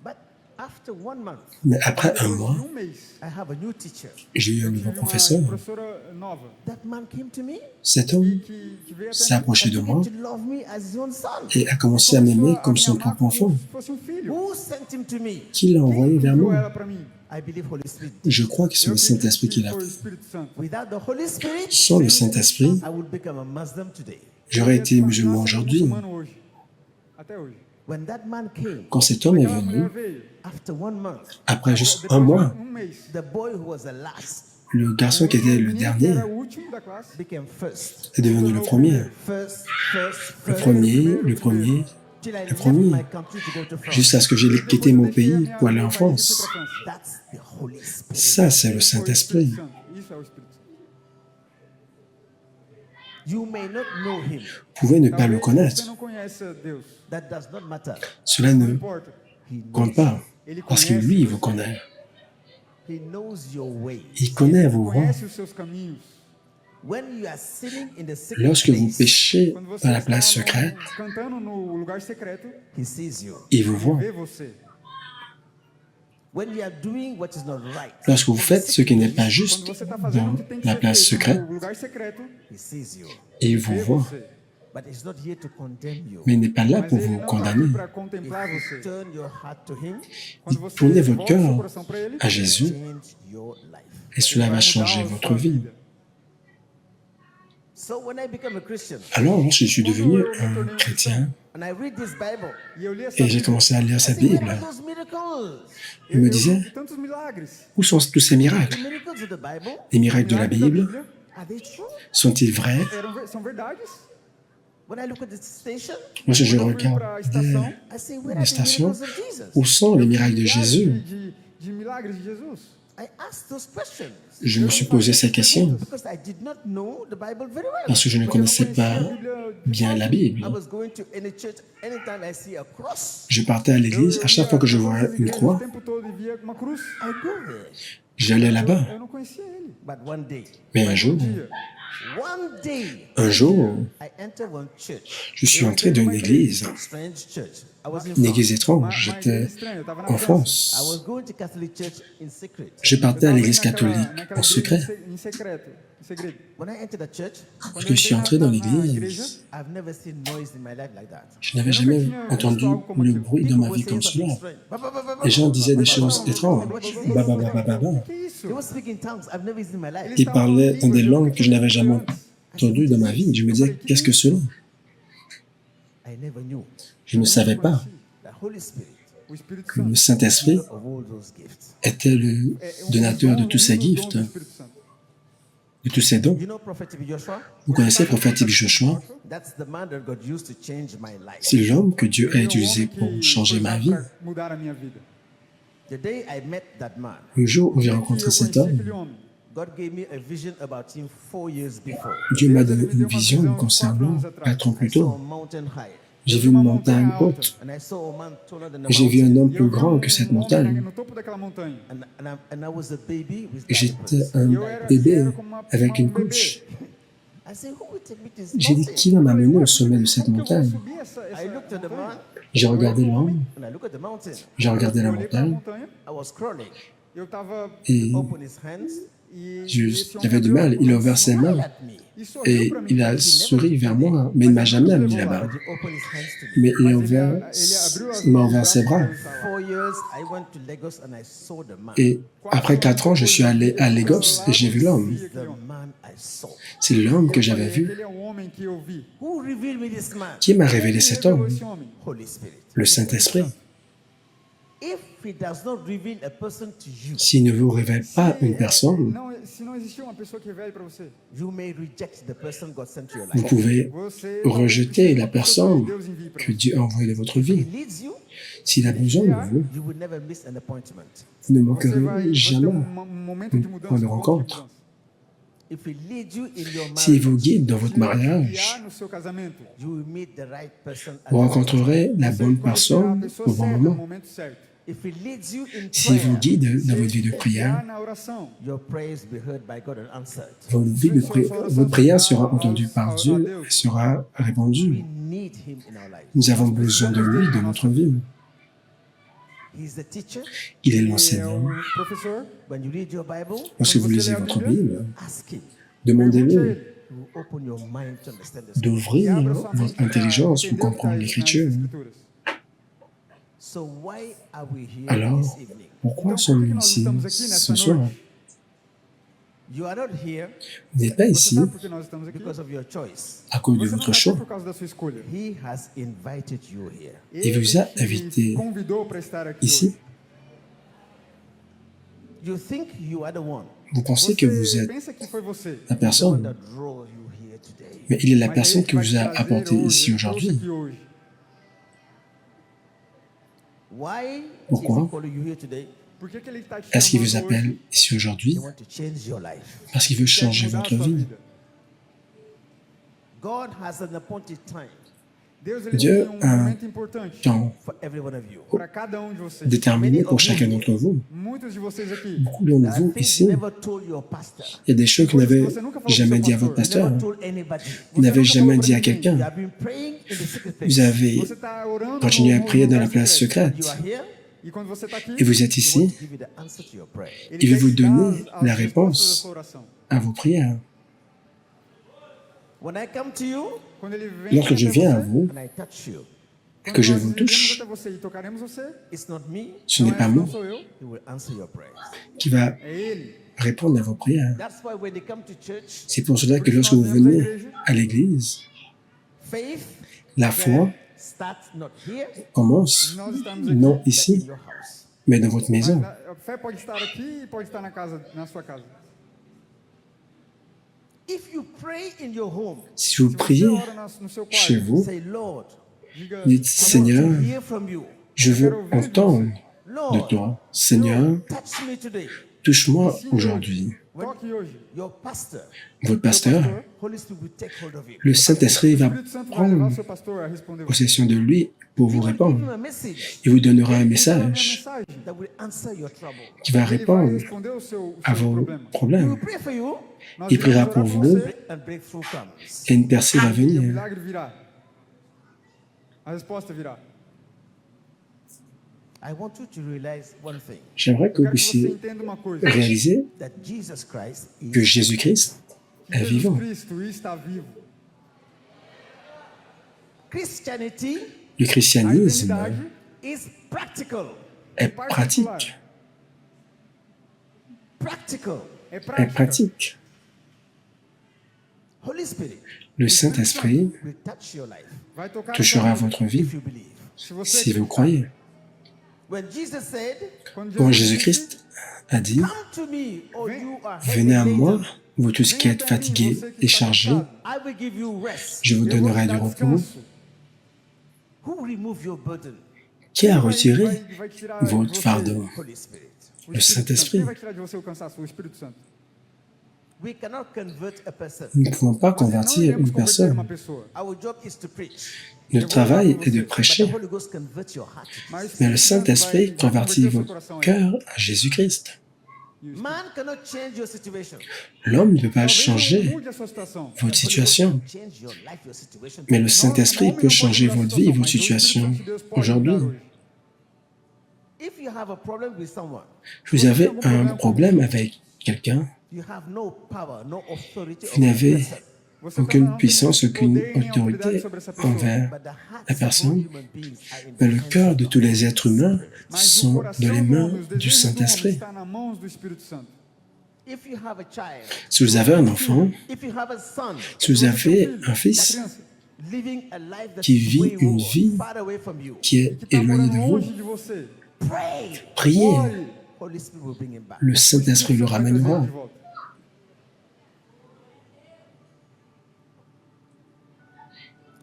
But after 1 month, Mais après un mois, Em mês, I have a new teacher. j'ai eu un nouveau tive uma professeur. professora nova That man came to me Cet homme que veio até s'est mim. approché de moi to love me as his own son. et a commencé à m'aimer comme son propre enfant. Como se fosse filho. Who sent him to me? Qui l'a envoyé vers Enviou moi? ela para mim. I believe Holy Spirit. Je crois que c'est Eu le acredito Saint-Esprit qui que l'a foi o fait. Espírito Santo. Without the Holy Spirit, Sans le Saint-Esprit, I would become a Muslim today. j'aurais été musulman Nasci aujourd'hui. muçulmano hoje. Até hoje. When that man came, Quand cet homme est Aquela venu, mulher veio. after 1 month, après juste Depois un de mois, mês. the boy who was the last le garçon qui était le menino que dernier era o último da classe. became first. est devenu le premier. First. Le premier, Till I le left premier. my country to go to France. Jusqu'à ce que j'ai quitté mon pays pour aller en France. That's the Holy Spirit. Ça, c'est le Saint-Esprit. Isso é o Espírito Santo. You may not know him. Vous pouvez ne pas le Talvez você connaître. não conhece Deus. That does not matter. Cela Não ne importa. He knows, compte pas. Ele Parce que conhece lui, il você. vous connaît. he knows your way. Il connaît vos voies. Conhece os seus caminhos. When you are sitting in the secret Lorsque vous place, péchez Quando você dans la está place secrète, cantando no lugar secreto, he sees you. il vous voit. vê você. When you are doing what is not right, Lorsque vous faites ce qui n'est pas Quando juste você está fazendo o dans que tem que la ser place feito secrète, no lugar secreto, he sees you. il vous vê voit. você. But he's not here to condemn you. Mais il n'est pas là Mas pour ele vous não está condamner. aqui para contemplar você. Turn your heart to him, Quando você Tournez votre volta o seu cœur coração para ele, à Jésus change your life. et cela vai va mudar changer a votre sua vie. vida. So when I became a Christian Alors, lorsque je suis devenu un chrétien and I read this Bible, E eu li essa et j'ai Bíblia, commencé à lire I cette say, where Bible, are those miracles? il me eu disait, vi tantos milagres. où sont tous ces miracles? The miracles of the Bible, Les miracles de la Milagres da Bible Bíblia are they true? sont-ils vrais? são verdades. When I look at the station, Lorsque je Quando eu fui regarde para a estação, I say, where les are the stations, miracles of Jesus? où sont les miracles de milhares Jésus? de milagres de Jesus. I asked those questions Je me suis posé ces questions because I did not know the Bible very well. parce que je ne connaissais pas bien la Bible. I was going to any church anytime I see a cross, Je partais à l'église, à chaque fois que je vois une croix, O tempo todo e via uma cruz. I go there. j'allais là-bas. Eu não conhecia ele. But one day, Mais un jour, I entered one church, je suis entré dans une église, strange church. I was in une France. église étrange. Mas J'étais estranho, eu estava na en França. I France. was going to Catholic church in secret. Je partais à l'église Naquela catholique en igreja secret. Em secreto, em segredo. When I entered the church, Lorsque je suis entré dans igreja, l'église, I've never seen noise in my life like that. je n'avais jamais entendu le bruit dans ma vie comme cela. Les gens disaient des choses étranges. Ba, ba, ba, ba, ba, ba. Que isso? They were speaking in tongues I've never seen in my life. Ils parlaient dans des langues que je n'avais jamais entendues dans ma vie. Je me disais, qu'est-ce que cela? I never knew Je ne savais pas the Holy Spirit O Espírito que Santo le Saint-Esprit of all those gifts. était le donateur de tous ces um dos dons gifts, do Espírito Santo. de tous ses dons. You know Prophet Joshua? Vous connaissez le prophète Joshua? That's the man that God used to change my life. C'est l'homme que Dieu a Ele é o utilisé homem pour que changer foi ma usado vie. para mudar a minha vida. The day I met that man, Le jour où j'ai E eu rencontré cet conheci homme, aquele homem. God gave me a vision about him 4 years before. Dieu m'a Deus, ele donné me une deu uma vision visão me concernant 4 anos atrás. 4 ans I plus saw a tôt. mountain high, J'ai vu une montagne haute. and I saw a man taller than a J'ai vu un mountain. homme E plus eu vi grand que cette homem montagne. no topo daquela montanha. And I was a baby with Et j'étais diapers. un E eu era bébé como avec une bebê. couche. I said, who will take me to this J'ai dit, mountain? qui va m'amener au sommet de cette Como que eu vou montagne? subir essa I looked at the montanha? man, J'ai regardé l'homme, and I looked at the mountain. j'ai regardé la Eu olhei para a montagne, montanha, I was crawling. eu estava et Opened his hands, j'avais du mal. Il a ouvert ses mains smiled at me. e sorriu et para mim. il a souri vers moi, mais il ne m'a jamais amené là-bas. But he opened his hands to me. Mais il Ele m'a ouvert ses bras. 4 years, I went to Lagos and I saw the man. Et après 4 ans, je suis allé à Lagos et j'ai vu l'homme. The man I saw. C'est l'homme que j'avais vu. Ele é um homem que eu vi. Who revealed me this man? Qui m'a révélé cet Revelou homme? esse homem. Holy Spirit. Le Saint-Esprit. If he does not reveal a person to you, S'il ne vous révèle pas une personne, Se não existir uma pessoa que revele para você, you may reject the person God sent to your vous life. pouvez você rejeter la personne Deus envie para que Dieu a envoyée dans votre He vie. leads you, S'il a besoin de vous, you will never miss an appointment. vous ne Você manquerez vai ter jamais. momento de mudança, point de um ponto rencontre. mudança. If he leads you in your S'il vous marriage, guide dans votre Se ele mariage, guiar no seu casamento, you will meet the right person at vous the right time. rencontrerez la você bonne conhecerá a personne pessoa au bon certa no moment. momento certo. If he leads you in S'il vous prayer, guide dans Se votre vie de ele prière, guiar na oração, your prayers be heard by God and answered. votre prière sera entendue par Dieu et sera We répondue. need him in our life. Nous avons besoin de lui dans notre vie. He's the teacher. Il est ele é l'enseignant. um professor. When you read your Bible, Lorsque vous lisez votre Bible, ask him. demandez-lui He will open your mind to understand the scripture. d'ouvrir Abra sua mente votre para intelligence pour entender o que comprendre está l'Écriture. nas Escrituras. So why are we here Alors, this evening? pourquoi Então, por que sommes-nous nós ici estamos aqui ce nessa soir? noite? You are not here Vous n'êtes pas Você ici sabe por que nós estamos aqui? because of your choice. à cause de Você não votre está aqui choix. por causa da sua escolha. He has invited you here. Il vous a Ele te invité convidou para estar aqui ici. hoje. You think you are the one, Vous pensez que vous êtes pensa que foi você, la the one personne, that drew you here today. mais il est la mas personne ele qui vai vous te a trazer apporté hoje, ici trouxe aujourd'hui. aqui hoje. Why Pourquoi? is he calling you here today? Por que ele está te Est-ce qu'il vous chamando appelle hoje? ici aujourd'hui? He wants to change your life. Parce qu'il veut Quer changer mudar a votre sua vie. vida. God has an appointed time Deus ele Dieu tem a un momento importante Temps for every one of you. para cada de vocês. déterminé pour chacun d'entre vous. Muitos de vocês aqui. Beaucoup d'entre There are vous things ici, you never told your pastor. il y a des choses que vous n'avez jamais dit à votre You pasteur. never told anybody. Vous n'avez jamais dit à You quelqu'un. have been praying in the secret Vous place. avez Você está orando continué à no prier dans la lugar place secreto. You secrète. are here. E quando você está aqui, Et vous êtes He ici wants to give you the answer to your prayer. ele il veut quer vous te dar donner as la respostas da réponse sua oração. à vos prières. When I come to you Quando ele vem Lorsque je até viens à você, vous, and I touch you, et que je nós vous iremos touche, até você e tocaremos você, it's not me. ce n'est pas não moi sou eu, He will answer your prayers. qui va é ele. répondre à vos prières. That's why when they come to church, C'est pour cela que lorsque vous venez à l'église, faith la foi starts not here, commence Nós estamos aqui. non but in ici, your house. mais dans votre maison. A fé pode estar aqui e pode estar na sua casa. If you pray in your home, Si vous Se você priez ora no seu chez quarto, vous, say, Lord, diga, dites I Seigneur, want to hear from you. je veux entendre de Lord, toi. Seigneur, Lord, touch me today. touche-moi aujourd'hui. toque hoje. Your pastor, Votre pasteur, Holy Spirit will take hold of you. le Saint-Esprit O va Espírito Santo vai levar prendre o seu pastor a responder você. possession de lui pour vous He will give him répondre. a message Il vous donnera un Ele vai dar uma message mensagem. that will answer your trouble. qui va Ele vai répondre responder o seu à vos problema. He will problèmes. pray for you Nós Il vamos priera orar pour por vous você and breakthrough comes. et une percée va e o venir. milagre virá. A resposta virá. I want you to realize one thing, J'aimerais que Eu vous quero que você puissiez entenda uma coisa. réaliser that Jesus Christ que is Jésus-Christ est Jesus vivant. Cristo está vivo. Christianity Le A christianisme eternidade is practical. est pratique. Practical. é Est prática. pratique. Holy Spirit Le Saint-Esprit will touch your life Vai tocar na touchera sua vida. votre vie if you believe. Se você si vous acreditar. croyez. When Jesus said, Quando Quand Jesus disse, Jésus-Christ a dit, come to me, all you are heavy venez à moi, laden, vous tous qui êtes fatigués et chargés, I will give you rest. je vous Eu vou te donnerai dar du repos. descanso. Who remove your burden? Qui a Quem retiré vai tirar de votre você fardeau? Holy Spirit. o Le Espírito Santo? Saint-Esprit. Quem vai tirar de você o cansaço? O Espírito Santo. We cannot convert a person. Nous ne pouvons pas Nós não convertir iremos une converter uma personne. pessoa. Our job is to preach. Notre travail est de But the prêcher, Holy Ghost converts your heart. mais le Saint-Esprit convertit convertir seu votre coração a ele. cœur à Jésus-Christ. Man cannot change your situation. L'homme ne peut pas Talvez não changer mude a sua situação. votre situation, Change your life, your situation. mais le Saint-Esprit peut changer votre vie et votre situation aujourd'hui. If you have a problem with someone, Vous avez un problème avec quelqu'un, you have no power, no authority vous n'avez Você aucune não puissance, tem aucune poder nem autoridade autorité sobre essa pessoa. envers but the la hearts of personne, all human beings are in mais le the cœur hands de of tous les the êtres humains Mas o sont coração dans les do mains homem, os du desejos do homem Saint-Esprit. está nas mãos do Espírito Santo. If you have a child, Si vous avez un enfant, if you have a son si vous avez un fils Criança living a life that's qui vit way une more vie far away from you, qui est que está éloigné morando de vous, longe de você. pray. priez, Ore. Holy Spirit will bring him back. le Saint-Esprit le Vai trazer ele ramènera. de volta.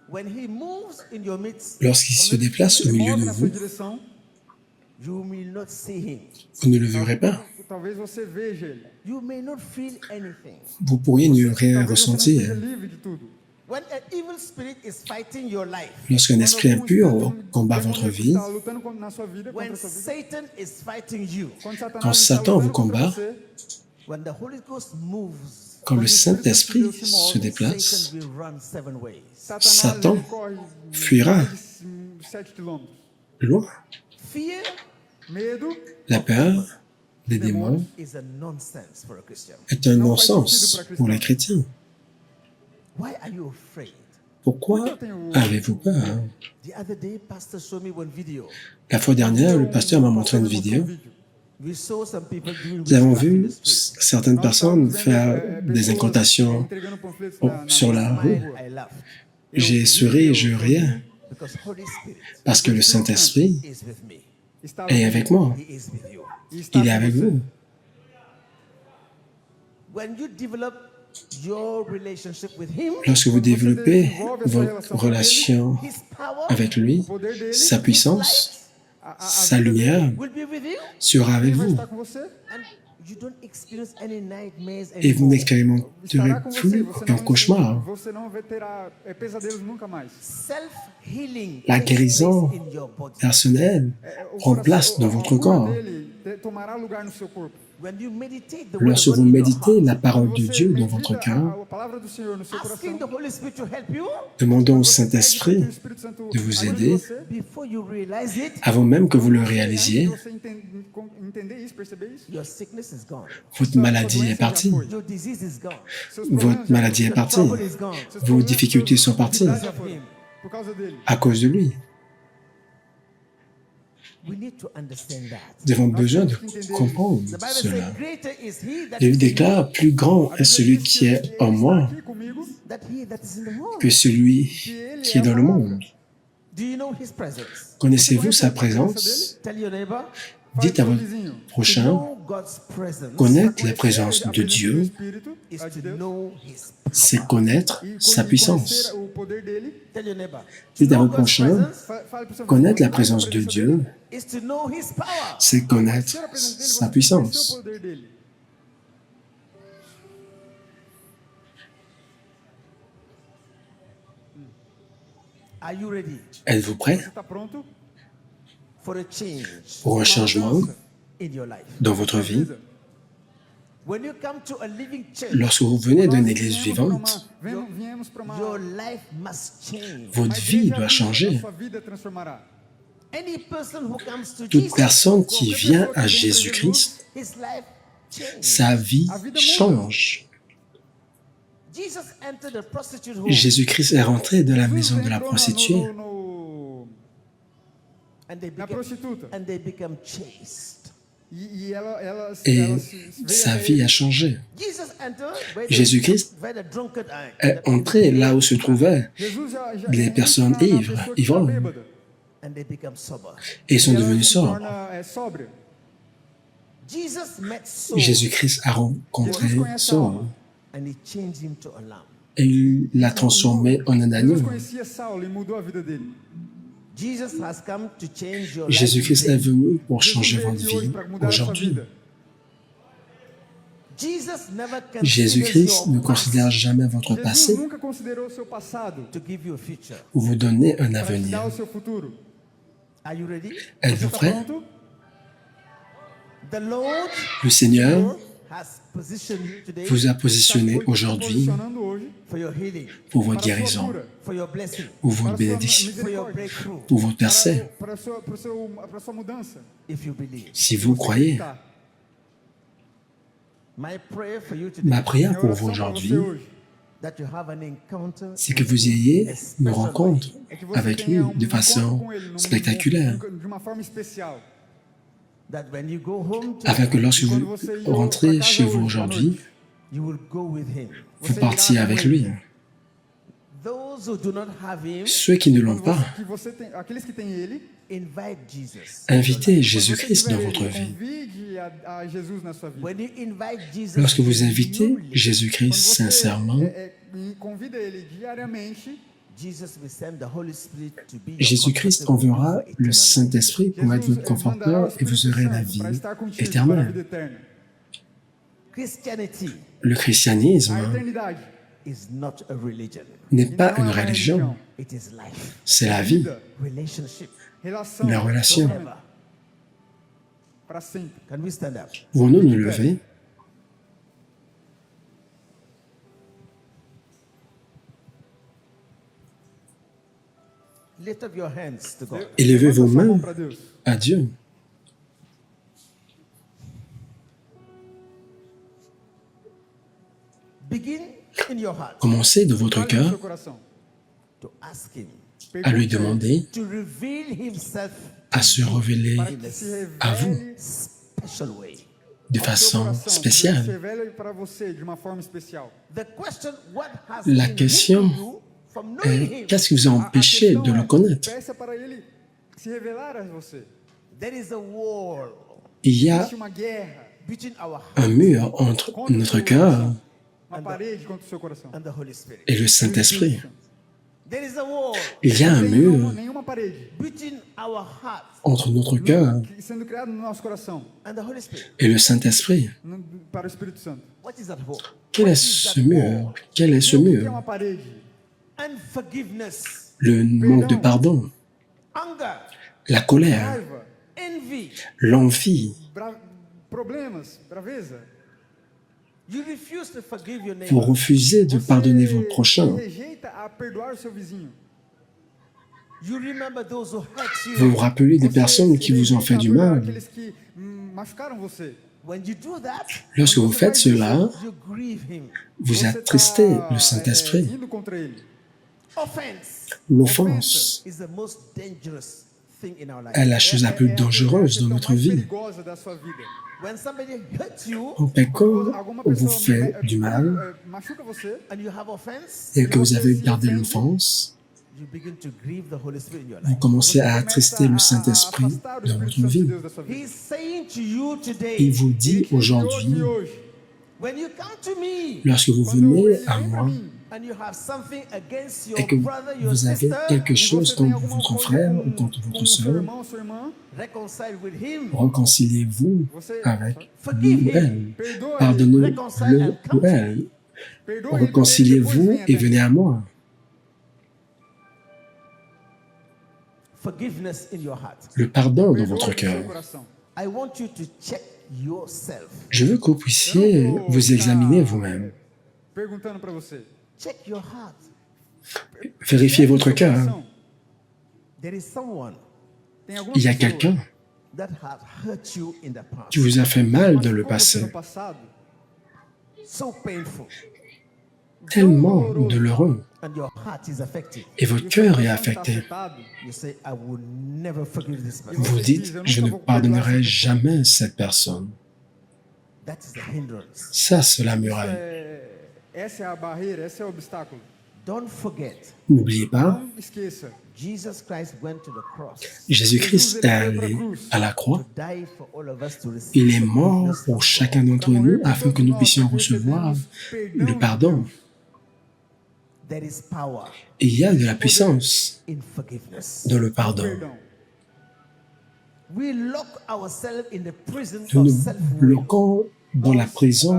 When he moves in your midst, Lorsqu'il se déplace au Ele milieu move de na sua vous, direção. you will not see him. vous ne le verrez pas. Talvez você veja ele. You may not feel anything. Vous pourriez ne rien Talvez você não ressentir. seja livre de tudo. When an evil spirit is fighting your life, Lorsqu'un esprit Quando algum impur espírito combat demônio votre vie, está lutando na sua vida, when contra a sua vida. Satan is fighting you, Quando Satanás Quand está Satan lutando vous contra combat, você, when the Holy Ghost moves, quand le Quando o Espírito Saint-Esprit Santo de Deus se move, se déplace, Satan will run 7 ways. Satanás Satan ele corre fuira. mais de 7 quilômetros. loin. Fear Medo La peur des démons is a nonsense for a Christian. est un non-sens pour les chrétiens. Why are you afraid? Pourquoi avez-vous peur? The other day, Pastor showed me one video. La fois dernière, le pasteur m'a montré une vidéo. We saw some people doing Nous avons witchcraft in vu the street. certaines personnes faire des incantations entregando panfletos sur la rue. Smile, I laughed. J'ai souri et je riais Because Holy Spirit parce que le Saint-Esprit is with me. está est avec moi. He is with you. Il est avec vous. When you develop your relationship with Him, Lorsque vous développez votre relation His power avec lui, sa puissance, sa lumière will be with you, sera avec vai vous. estar com você. and you don't experience any nightmares Et vous anymore. n'expérimenterez Estará com você. plus aucun cauchemar. Você não vai ter pesadelos nunca mais. Self-healing La takes guérison place in your body. personnelle O prend place dans a votre cura corps. dele tomará lugar no seu corpo. When you meditate the word Lorsque of vous God in your méditez heart, la parole de Você Dieu dans medita votre cœur, a palavra do Senhor no seu asking coração. the Holy Spirit to help you, demandons au Você pede para que Saint-Esprit o Espírito Santo de vous ajude aider você. before you realize it, avant même que vous le Antes de réalisiez. você entender isso, perceber isso, your sickness is gone. Votre maladie est partie. Your disease is gone. seus problemas Votre maladie est Your partie. trouble is gone. seus Vos problemas, difficultés suas sont parties dificuldades já foram por causa dele. à cause de lui. We need to understand that. Nous avons besoin de comprendre The Bible cela. says, greater is He that Il is in déclare, plus grand est celui qui est en moi Aqui comigo, you that He that is in the world. que celui qui est dans le monde. Do you know His presence? Connaissez-vous sa présence? Tell your neighbor. Dites à votre To prochain, know God's presence connaître la présence de Dieu, is to know His. c'est connaître sa puissance. o poder dele. Tell your neighbor. To Dites à know votre God's prochain, presence Fale pro seu connaître la vizinho, présence de Dieu, is to know His power. c'est connaître conhecer a presença dele, sa você conhecer o puissance. poder dele. Are you ready Êtes-vous prêt Você está pronto? for a change? pour un changement in your life. dans votre vie? When you come to a living church, Lorsque vous venez d'une église Viemos pra uma- vivante, viemos para uma your life must change. votre vie doit changer. Sua vida transformará. Any person who comes to Toute Jesus, personne qui vient à Jésus-Christ, his life changes. sa vie change. Jesus entered a prostitute home, Jésus-Christ est rentré de la maison de la Entrou prostituée and they na became, prostituta. and they become chaste. E ela et veio sa até vie ele. a changé. Jesus entered Jésus-Christ where the drunkard est entré là où se trouvaient Jesus les personnes entra na ivres, pessoa que tá ivrognes, bêbada. and they become sober. et sont E ela devenus se sobres. torna, sóbria. Jesus met Saul. Jésus-Christ a rencontré Saul. and he changed him to a lamb. et il l'a transformé en un Jesus agneau. conhecia Saulo e mudou a vida dele. Jesus has come to change your life. Jésus-Christ est today. venu pour Jesus changer veio votre aqui hoje vie para mudar a sua aujourd'hui. vida. Jesus never considers Jésus-Christ your ne past considère jamais votre Jesus passé nunca considerou o seu passado to give you a future. pour vous donner un para te dar avenir. o seu futuro. Are you ready? Você Êtes-vous está prêt? pronto? The Lord Le Seigneur has positioned you today vous a positionné Está aujourd'hui posicionando hoje for your healing, pour votre para a sua guérison, cura, for your blessing, pour votre para a sua bénédiction, for your misericórdia, breakthrough, pour votre percée. para a sua mudança. if you believe. Si vous croyez, Tá. My prayer for you today ma prière Minha pour oração vous para aujourd'hui, você hoje that you have an encounter c'est que vous ayez a une special rencontre way, é que você avec lui tenha de encontro façon com ele spectaculaire, de uma forma especial. that when you go home afin que lorsque Quando vous você ir rentrez para casa chez vous hoje, à aujourd'hui, noite, you will go with him. vous você partiez irá com avec ele. lui. Those who do not have him, Ceux qui ne l'ont Quando pas, que você tem, aqueles que têm ele, invite Jesus. invitez quando você Jésus-Christ tiver dans ele, votre vie. convide a Jesus na sua vida. When you invite Jesus, Lorsque vous invitez genuinely, Quando Jésus-Christ você sincèrement, convida ele diariamente, Jesus will send the Holy Spirit to be your Jésus-Christ comforter enverra for le eternal life. Saint-Esprit pour être Jesus votre mandará o conforteur et Espírito vous aurez la Santo vie para estar contigo para a éternelle. vida eterna. Christianity Le christianisme A eternidade is not a religion. n'est e pas não une é uma religion, It is life, c'est la vie, vida, relationship. relação, la relation. Forever. para sempre. Can we stand up? Pouvons-nous nous lever? Lift up your hands to God. Élevez Levanta vos sua mão mains para Deus. à Dieu. Begin in your heart Commencez de votre Fale no seu cœur coração. to ask Him à lui Pergunte a ele demander to reveal Himself à se révéler para que se à vous revele special way. de ao seu façon coração, que se spéciale. revele para você de uma forma especial. The question, what has La been question hindering you from knowing Him? Qu'est-ce qui vous a empêché questão de le é, connaître? peça para ele se revelar a você. There is a wall Il y a Existe uma guerra between our un heart mur entre contra o notre seu cœur coração. Uma parede contra o seu coração. and the Holy Spirit. et le Saint-Esprit. There is a wall Il y a un Não tem mur nenhuma parede between our heart entre notre cœur sendo criado no nosso coração and the Holy Spirit. et le Saint-Esprit. Para o Espírito Santo. What is that wall? Quel What est is ce that mur? wall? Quel est ce O que é mur? uma parede? Unforgiveness, Le manque de pardon, anger, la colère, Raiva, envy. l'envie. problemas, braveza. You refuse to forgive your Vous neighbor. refusez de pardonner vos prochains. rejeita a perdoar o seu vizinho. You remember those who hurt Vous vous you. rappelez des personnes qui vous ont fait du mal. Aqueles que machucaram você. When you do that, Lorsque vous faites cela, you grieve him. vous Você attristez tá, le Saint-Esprit. indo contra ele. Offense L'offense is the most dangerous thing in our life. est la chose la plus dangereuse dans notre vie. Perigosa da sua vida. When somebody hurts you En fait, quand Alguma on vous pessoa fait du mal machuca você. and you have offense, et que vous avez gardé l'offense, you begin to grieve the Holy Spirit in your vous life. commencez à Começa attrister le Saint-Esprit afastar o dans Espírito votre Santo de vie. Deus da sua vida. He's saying to you Il today, vous dit Ele aujourd'hui, hoje, when you come to me lorsque vous quando venez ele à vem pra moi mim, and you have something against your et que brother, your vous avez sister, quelque e chose você tem contre alguma votre coisa frère ou com contre votre o seu sœur, irmão, sua irmã, reconcile with him. réconciliez-vous você avec lui Forgive ou him. elle. perdoa ele, Pardonnez-le ou elle. perdoa ele, Réconciliez-vous depois et venha venez à moi. Forgiveness in your heart. Le pardon dans perdoa votre no seu cœur. coração. I want you to check yourself. Je veux que vous puissiez vous examiner vous-même. Perguntando para você. Check your heart. Vérifiez votre Seu cœur. coração. There is someone Tem alguma Il y a pessoa quelqu'un that has hurt you in the past. qui vous a fait mal dans le machucou você passé, no passado, So painful. tellement douloureux, And your heart is affected. et votre e o seu cœur est coração está affecté. afetado, You say, I will never forgive this person. Vous dites, je ne pardonnerai jamais cette personne. That is the hindrance. Ça, c'est la muraille. essa é a barreira, esse é o obstáculo. Don't forget, N'oubliez pas, Não esqueça. Jesus Christ went to the cross Jésus-Christ est allé à la to croix. die for all of us to receive Il est mort forgiveness pour from chacun God. d'entre nous afin que nous puissions recevoir le pardon. There is power Et il y a de la puissance in forgiveness. dans le pardon. Perdão. We lock ourselves in the prison Nous of nous self-will. bloquons dans la prison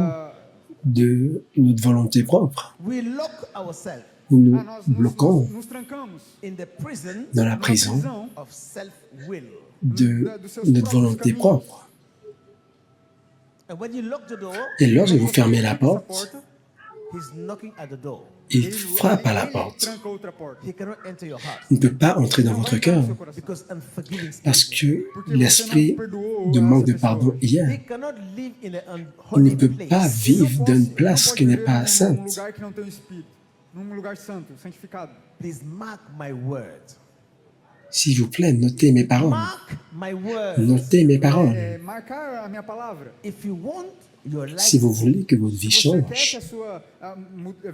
de notre volonté propre. We lock ourselves Nous nous Nós bloquons nos trancamos in the prison dans la na prison prisão of self-will. de notre volonté propre. And when you lock the door, Et lorsque vous fermez la essa porte, porta, he's knocking at the door. il frappe à la porte. tranca outra porta. He cannot enter your heart Il ne peut pas entrer dans votre cœur Seu coração. because unforgiving parce spirit. que l'esprit de manque de pardon y He est. cannot live in an Il ne unholy peut pas place. vivre dans une place qui n'est pas Num sainte. lugar que não tem o Espírito. Num lugar santo, santificado. Please mark my word. S'il vous plaît, notez mes paroles. Mark my word. Notez mes paroles. Marcar a minha palavra. If you want your life, Si vous voulez que votre vie Se você quer que change, a sua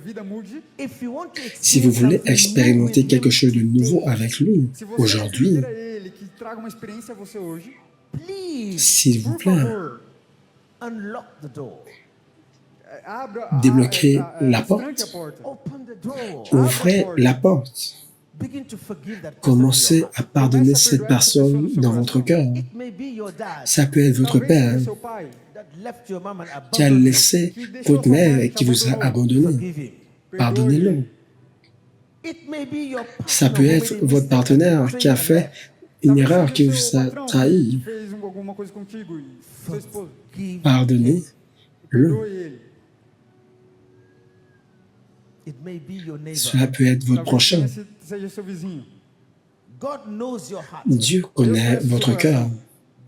vida mude, if you want to si vous experience voulez something new expérimenter with quelque him chose de nouveau today, avec lui se você aujourd'hui, pedir a Ele que traga uma experiência a você hoje, please s'il vous por plaît, favor, unlock the door. abra Débloquez la tranque porte. a porta. Open the door. ouvrez la porte. Begin to forgive that person in Commencez your heart. à pardonner cette personne dans votre cœur. It may be your dad Ça peut être votre Talvez père seja seu pai, that left your mom and qui a abandoned you. laissé votre mère et qui vous a abandonné. Forgive him. Pardonnez-le. It may be your Ça partner peut who être made a votre mistake partenaire and qui a betrayed fait une talvez erreur, seja qui seu vous a patrão trahi. que fez alguma coisa contigo e sua esposa. Forgive. Pardonnez-le. Perdoe ele. It may be your neighbor. Cela peut être votre prochain. Seja seu vizinho. God knows your heart. Dieu connaît votre cœur.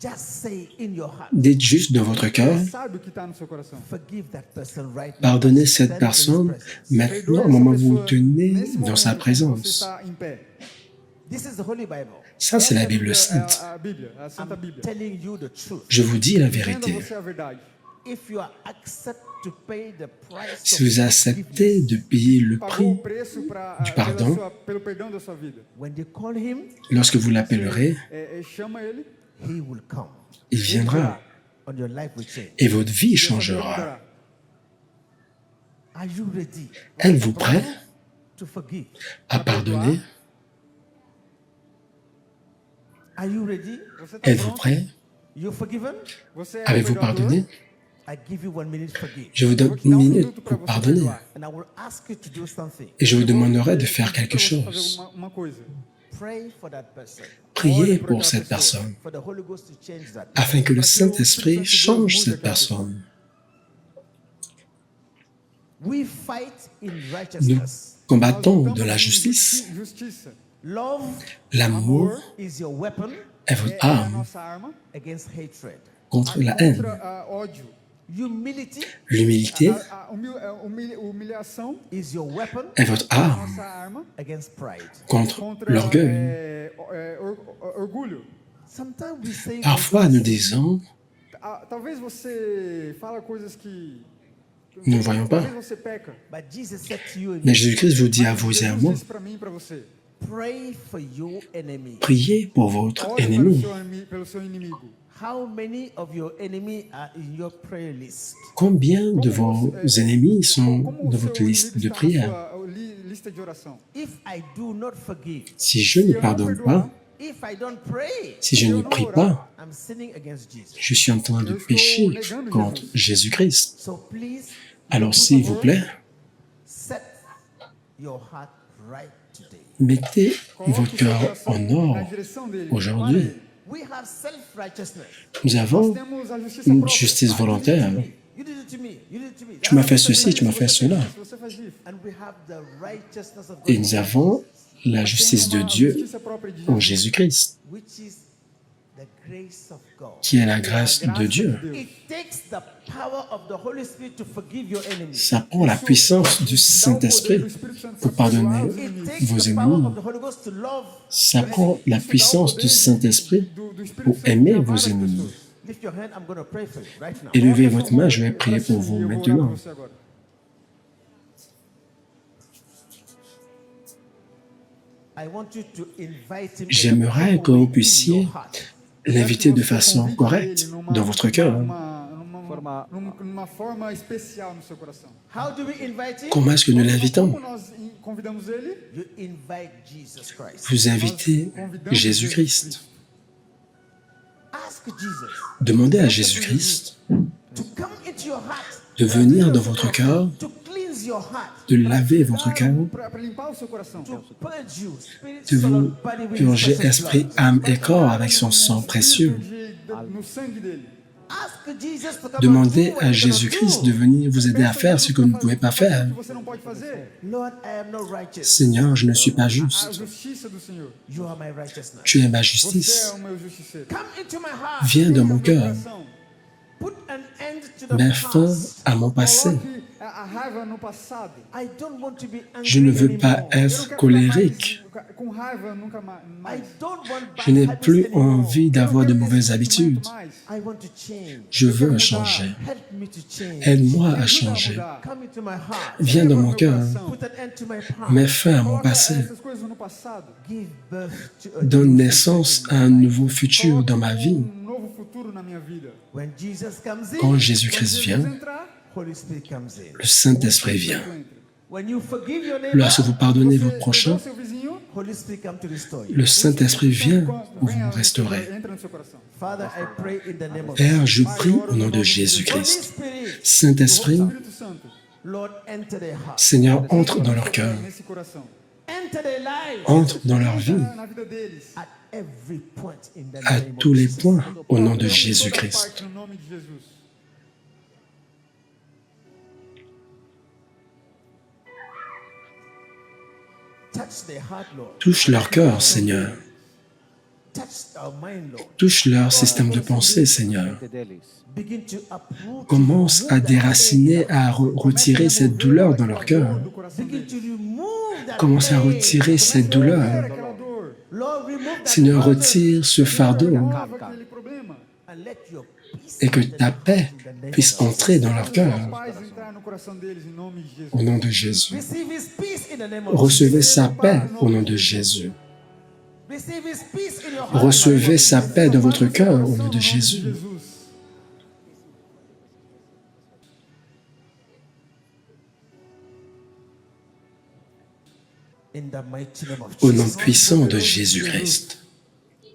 Just say in your heart. Dites juste dans votre cœur, Ele sabe o que está no seu coração. Forgive that person right now. pardonnez Stand cette in his personne presence. maintenant au moment où vous vous tenez nesse dans sa momento, você présence. está em pé. This is the Holy Bible. Ça, c'est la Essa Bible é sainte. a Bíblia, a Santa I'm Bíblia. telling you the truth. Je vous dis la Entenda vérité. você a verdade. If you are accept to pay the price Si of vous acceptez de payer le Pagou prix o preço du pardon, pelo perdão da sua vida. when you call him, lorsque vous l'appellerez, Chama ele, he will come il viendra and your life will change. et votre vie e a sua vida changera. mudará. Are you ready Êtes-vous prêt to forgive? à pardonner? Are you ready? Você está Êtes-vous pronto? prêt? You forgiven? Você é Avez-vous perdoador? pardonné? I give you 1 minute forgive. Je vous donne une minute pour pardonner And I will ask you to do something. et je vous demanderai de faire quelque Para você chose. fazer uma coisa. Pray for that person. Priez pour cette personne For the Holy Ghost to change that. afin que le Saint-Esprit change cette personne. We fight in Nous righteousness. combattons Nós de la lutamos em justice. Justiça. Love L'amour is your weapon est votre É a arme nossa arma against hatred. contre la haine. contra ódio. Humility L'humilité Humilhação is your weapon est votre é a arme nossa arma against pride. contre contra l'orgueil. Orgulho. Sometimes we say Parfois, nous disons, Talvez você fala coisas que nous ne voyons pas. But Jesus said to you, Mais Jésus-Christ vous dit à vous et à moi, disse para mim e para você. pray for your enemy. priez pour votre Ore ennemi. pelo seu inimigo. How many of your enemy are in your prayer list? Combien de vos ennemis sont Como o dans seu votre liste de inimigo está na prière? sua lista de oração? If I do not forgive, Si je ne pardonne pas, if I don't pray, si je ne prie pas, I'm sinning against Jesus. je suis en train de pécher contre Jésus-Christ. So please, Alors, s'il vous plaît, set your heart right today. mettez Coloque votre o seu cœur coração en or na direção dele. aujourd'hui. Para ele. We have self-righteousness. Nous avons Nós temos a justiça une própria. justice volontaire. You did it to me. You did it to me. Tu m'as fait ceci, tu m'as fait cela. Você faz isso. And we have the righteousness of Et God, nous avons la justice de Tem uma Dieu justiça própria de en Jesus. Jésus-Christ, which is the grace of God. qui est la grâce de Dieu. It takes the power of the Holy Spirit to forgive your enemies. Ça prend la puissance du Saint-Esprit pour pardonner It takes vos the power ennemis. of the Holy Ghost to love. Ça prend la puissance du Saint-Esprit pour aimer vos ennemis. Lift your hand. I'm going to pray for you right now. Élevez votre main, je vais prier pour vous Eu vou orar por maintenant. você agora. I want you to invite him in a J'aimerais proper que vous way in puissiez your heart. l'inviter de façon correcte dans votre cœur. Numa forma especial no seu coração. How do we invite him? Comment est-ce que nous l'invitons? Como nós convidamos ele? You invite Jesus Christ. Vous invitez Convidamos Jésus-Christ. Ask Jesus Demandez à Jésus-Christ to come into your heart, de venir dans votre cœur, to cleanse your heart, de laver votre cœur, Para limpar o seu coração. to purge you, spirit, de soul, vous and body with his purger precious esprit, blood. âme et corps avec son sang précieux. No sangue dele. Ask Jesus to come Demandez and do what à you cannot Jésus-Christ do. de venir vous aider à faire ce que vous ne pouvez pas faire. Que você não pode fazer. Lord, I am not righteous. Seigneur, je ne suis pas A juste. justiça do Senhor. You are my righteousness. Tu es ma Você justice. é o meu justiceiro. Come into my heart. Viens dans mon Meu cœur. coração. Put an end to the Mets fin past. à mon passé. Coloque a raiva no passado. I don't want to be angry Je ne veux pas anymore. Eu não être quero colérique. ficar mais com raiva nunca I mais. don't want bad Je n'ai habits plus anymore. envie d'avoir de mauvaises habitudes. I want to change. Je veux changer. Help me to change. Aide-moi à changer. Come into my heart. Viens dans mon cœur. Put an end to my past. Mets fin à mon Coloca passé. essas coisas no passado. Give birth to a Donne new naissance future. à un nouveau futur dans ma vie. Novo futuro na minha vida. When Jesus comes Quand in, Jésus-Christ Jesus vient, entrar, Holy Spirit comes in. le Saint-Esprit vient. eu entro. When you forgive your neighbor, Lorsque vous pardonnez Você vos prochains, perdoa seu vizinho, Holy Spirit comes to restore you. le Saint-Esprit vient vem pour vous restaurer. entra no seu coração. Father, I pray in the name of Père, je Pai, prie oro au no nom de nome Jésus-Christ. Holy Spirit, Saint-Esprit, Espírito Santo, Lord, enter their heart. Seigneur, entre dans leur cœur, nesse coração. Enter their lives entre dans leur vie, Na vida deles. at every point in the à name of tous les Jesus. points, au nom de Toda Jésus-Christ. parte, no nome de Jesus. Touch their heart, Lord. Touche leur cœur, Seigneur. Touch our mind, Lord. Touche leur système de pensée, Seigneur. Begin to uproot. Commence à déraciner, à retirer cette douleur dans leur cœur. Do coração Begin deles. to remove that Commence à pain. retirer cette douleur. Aquela dor. Lord, remove that Seigneur, burden retire ce fardeau Lava aquele problema. and let your peace et que ta paix puisse entrer dans leur cœur. Paz entrar no coração deles em nome de Jesus. Au nom de Jésus. receive his peace in the name of Recevez Jesus. sa paix au nom de Jésus. Receive his peace in your heart. Recevez sa paix dans votre cœur au nom de Jésus. Jesus. In the mighty name of Au nom Jesus. puissant de Jésus-Christ.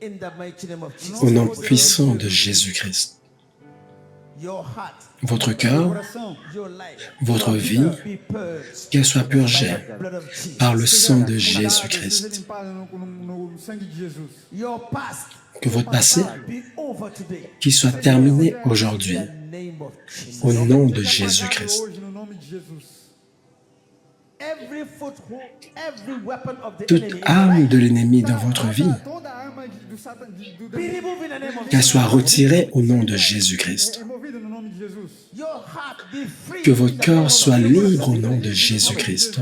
In the mighty name of Jesus. Au nom puissant de Jésus-Christ. Your heart, Votre cœur, Coração. your life, votre vie, be purged qu'elle soit purgée blood of Jesus. par le sang de Seja Jésus-Christ. limpada no sangue de Jesus. Your past Que votre passé, be over today. qu'il soit terminé aujourd'hui. In the name of Jesus. Au nom de Seja apagado Jésus-Christ. hoje no nome de Jesus. Every foothold, every weapon of the Toute enemy, arme de l'ennemi dans votre vie, Toda arma do Satan, do be demônio removed in the name of qu'elle Jesus. soit retirée au nom de Jésus-Christ. é movida no nome de Jesus. Your heart be free. Que in votre the cœur name of soit Jesus. libre au nom de Jésus-Christ.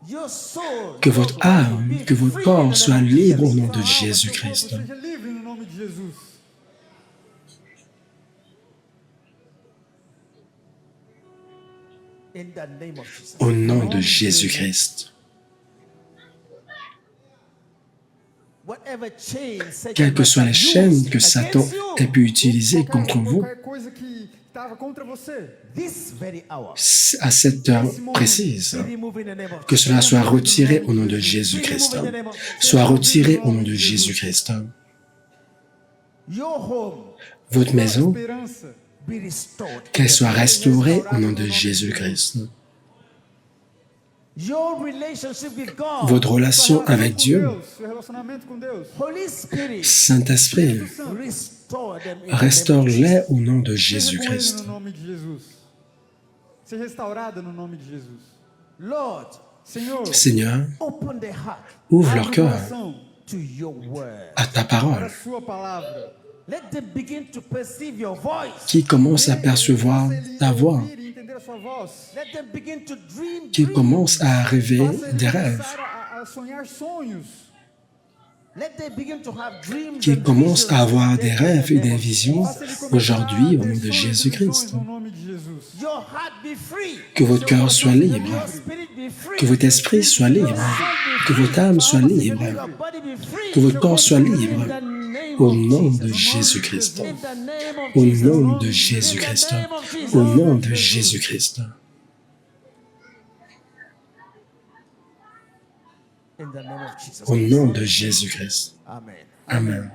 Your soul, Que votre âme, que votre corps soit libre au nom de Sua alma, Jésus-Christ. seu corpo seja livre no nome de Jesus. in the name of Jesus. Au nom de Jésus-Christ. Whatever chain Satan Quelles que soient les has chaînes used que Satan against you, ait pu utiliser contre vous, Qualquer coisa que estava contra você, this very hour, à cette heure précise, be removed in the name of que Jesus. cela soit retiré au nom de Jésus-Christ. Soit retiré au nom de Jésus-Christ. Your home Votre maison, esperança, be restored. qu'elle soit restaurée au nom de Jésus-Christ. Your relationship with God, Votre relation avec Dieu, seu relacionamento com Deus, Holy Spirit, Saint-Esprit, restore them in the name of restaure-les au nom de seja com ele Jésus-Christ. no nome de Jesus. Seja restaurada no nome de Jesus. Lord, Senhor, Seigneur, open their heart ouvre leur abre o cœur coração to your word. à ta para a parole, sua palavra. Let them begin to perceive your voice. qui commence à percevoir ta voix, Ouvir e entender a sua voz. Let them begin to dream qui dreams. commence à rêver Faça ele des rêves. começar a sonhar sonhos. Let them begin to have dreams qui and commencent à visions avoir des today in rêves the et name des of visions Faça ele começar aujourd'hui a au ter nom de sonhos e Jésus-Christ. visões no nome de Jesus. Your heart be free. Que votre cœur soit libre, Your spirit be free. que votre esprit soit Your libre, soul be que free. votre âme soit libre, Your body be free. que votre corps soit libre, In the name au of nom de Jesus. Jésus-Christ. In the name of Au Jesus. nom de In Jésus-Christ. the name of Jesus. Au nom de Jésus-Christ. In the name of Jesus. Au nom de Jésus-Christ. Amen. Amen.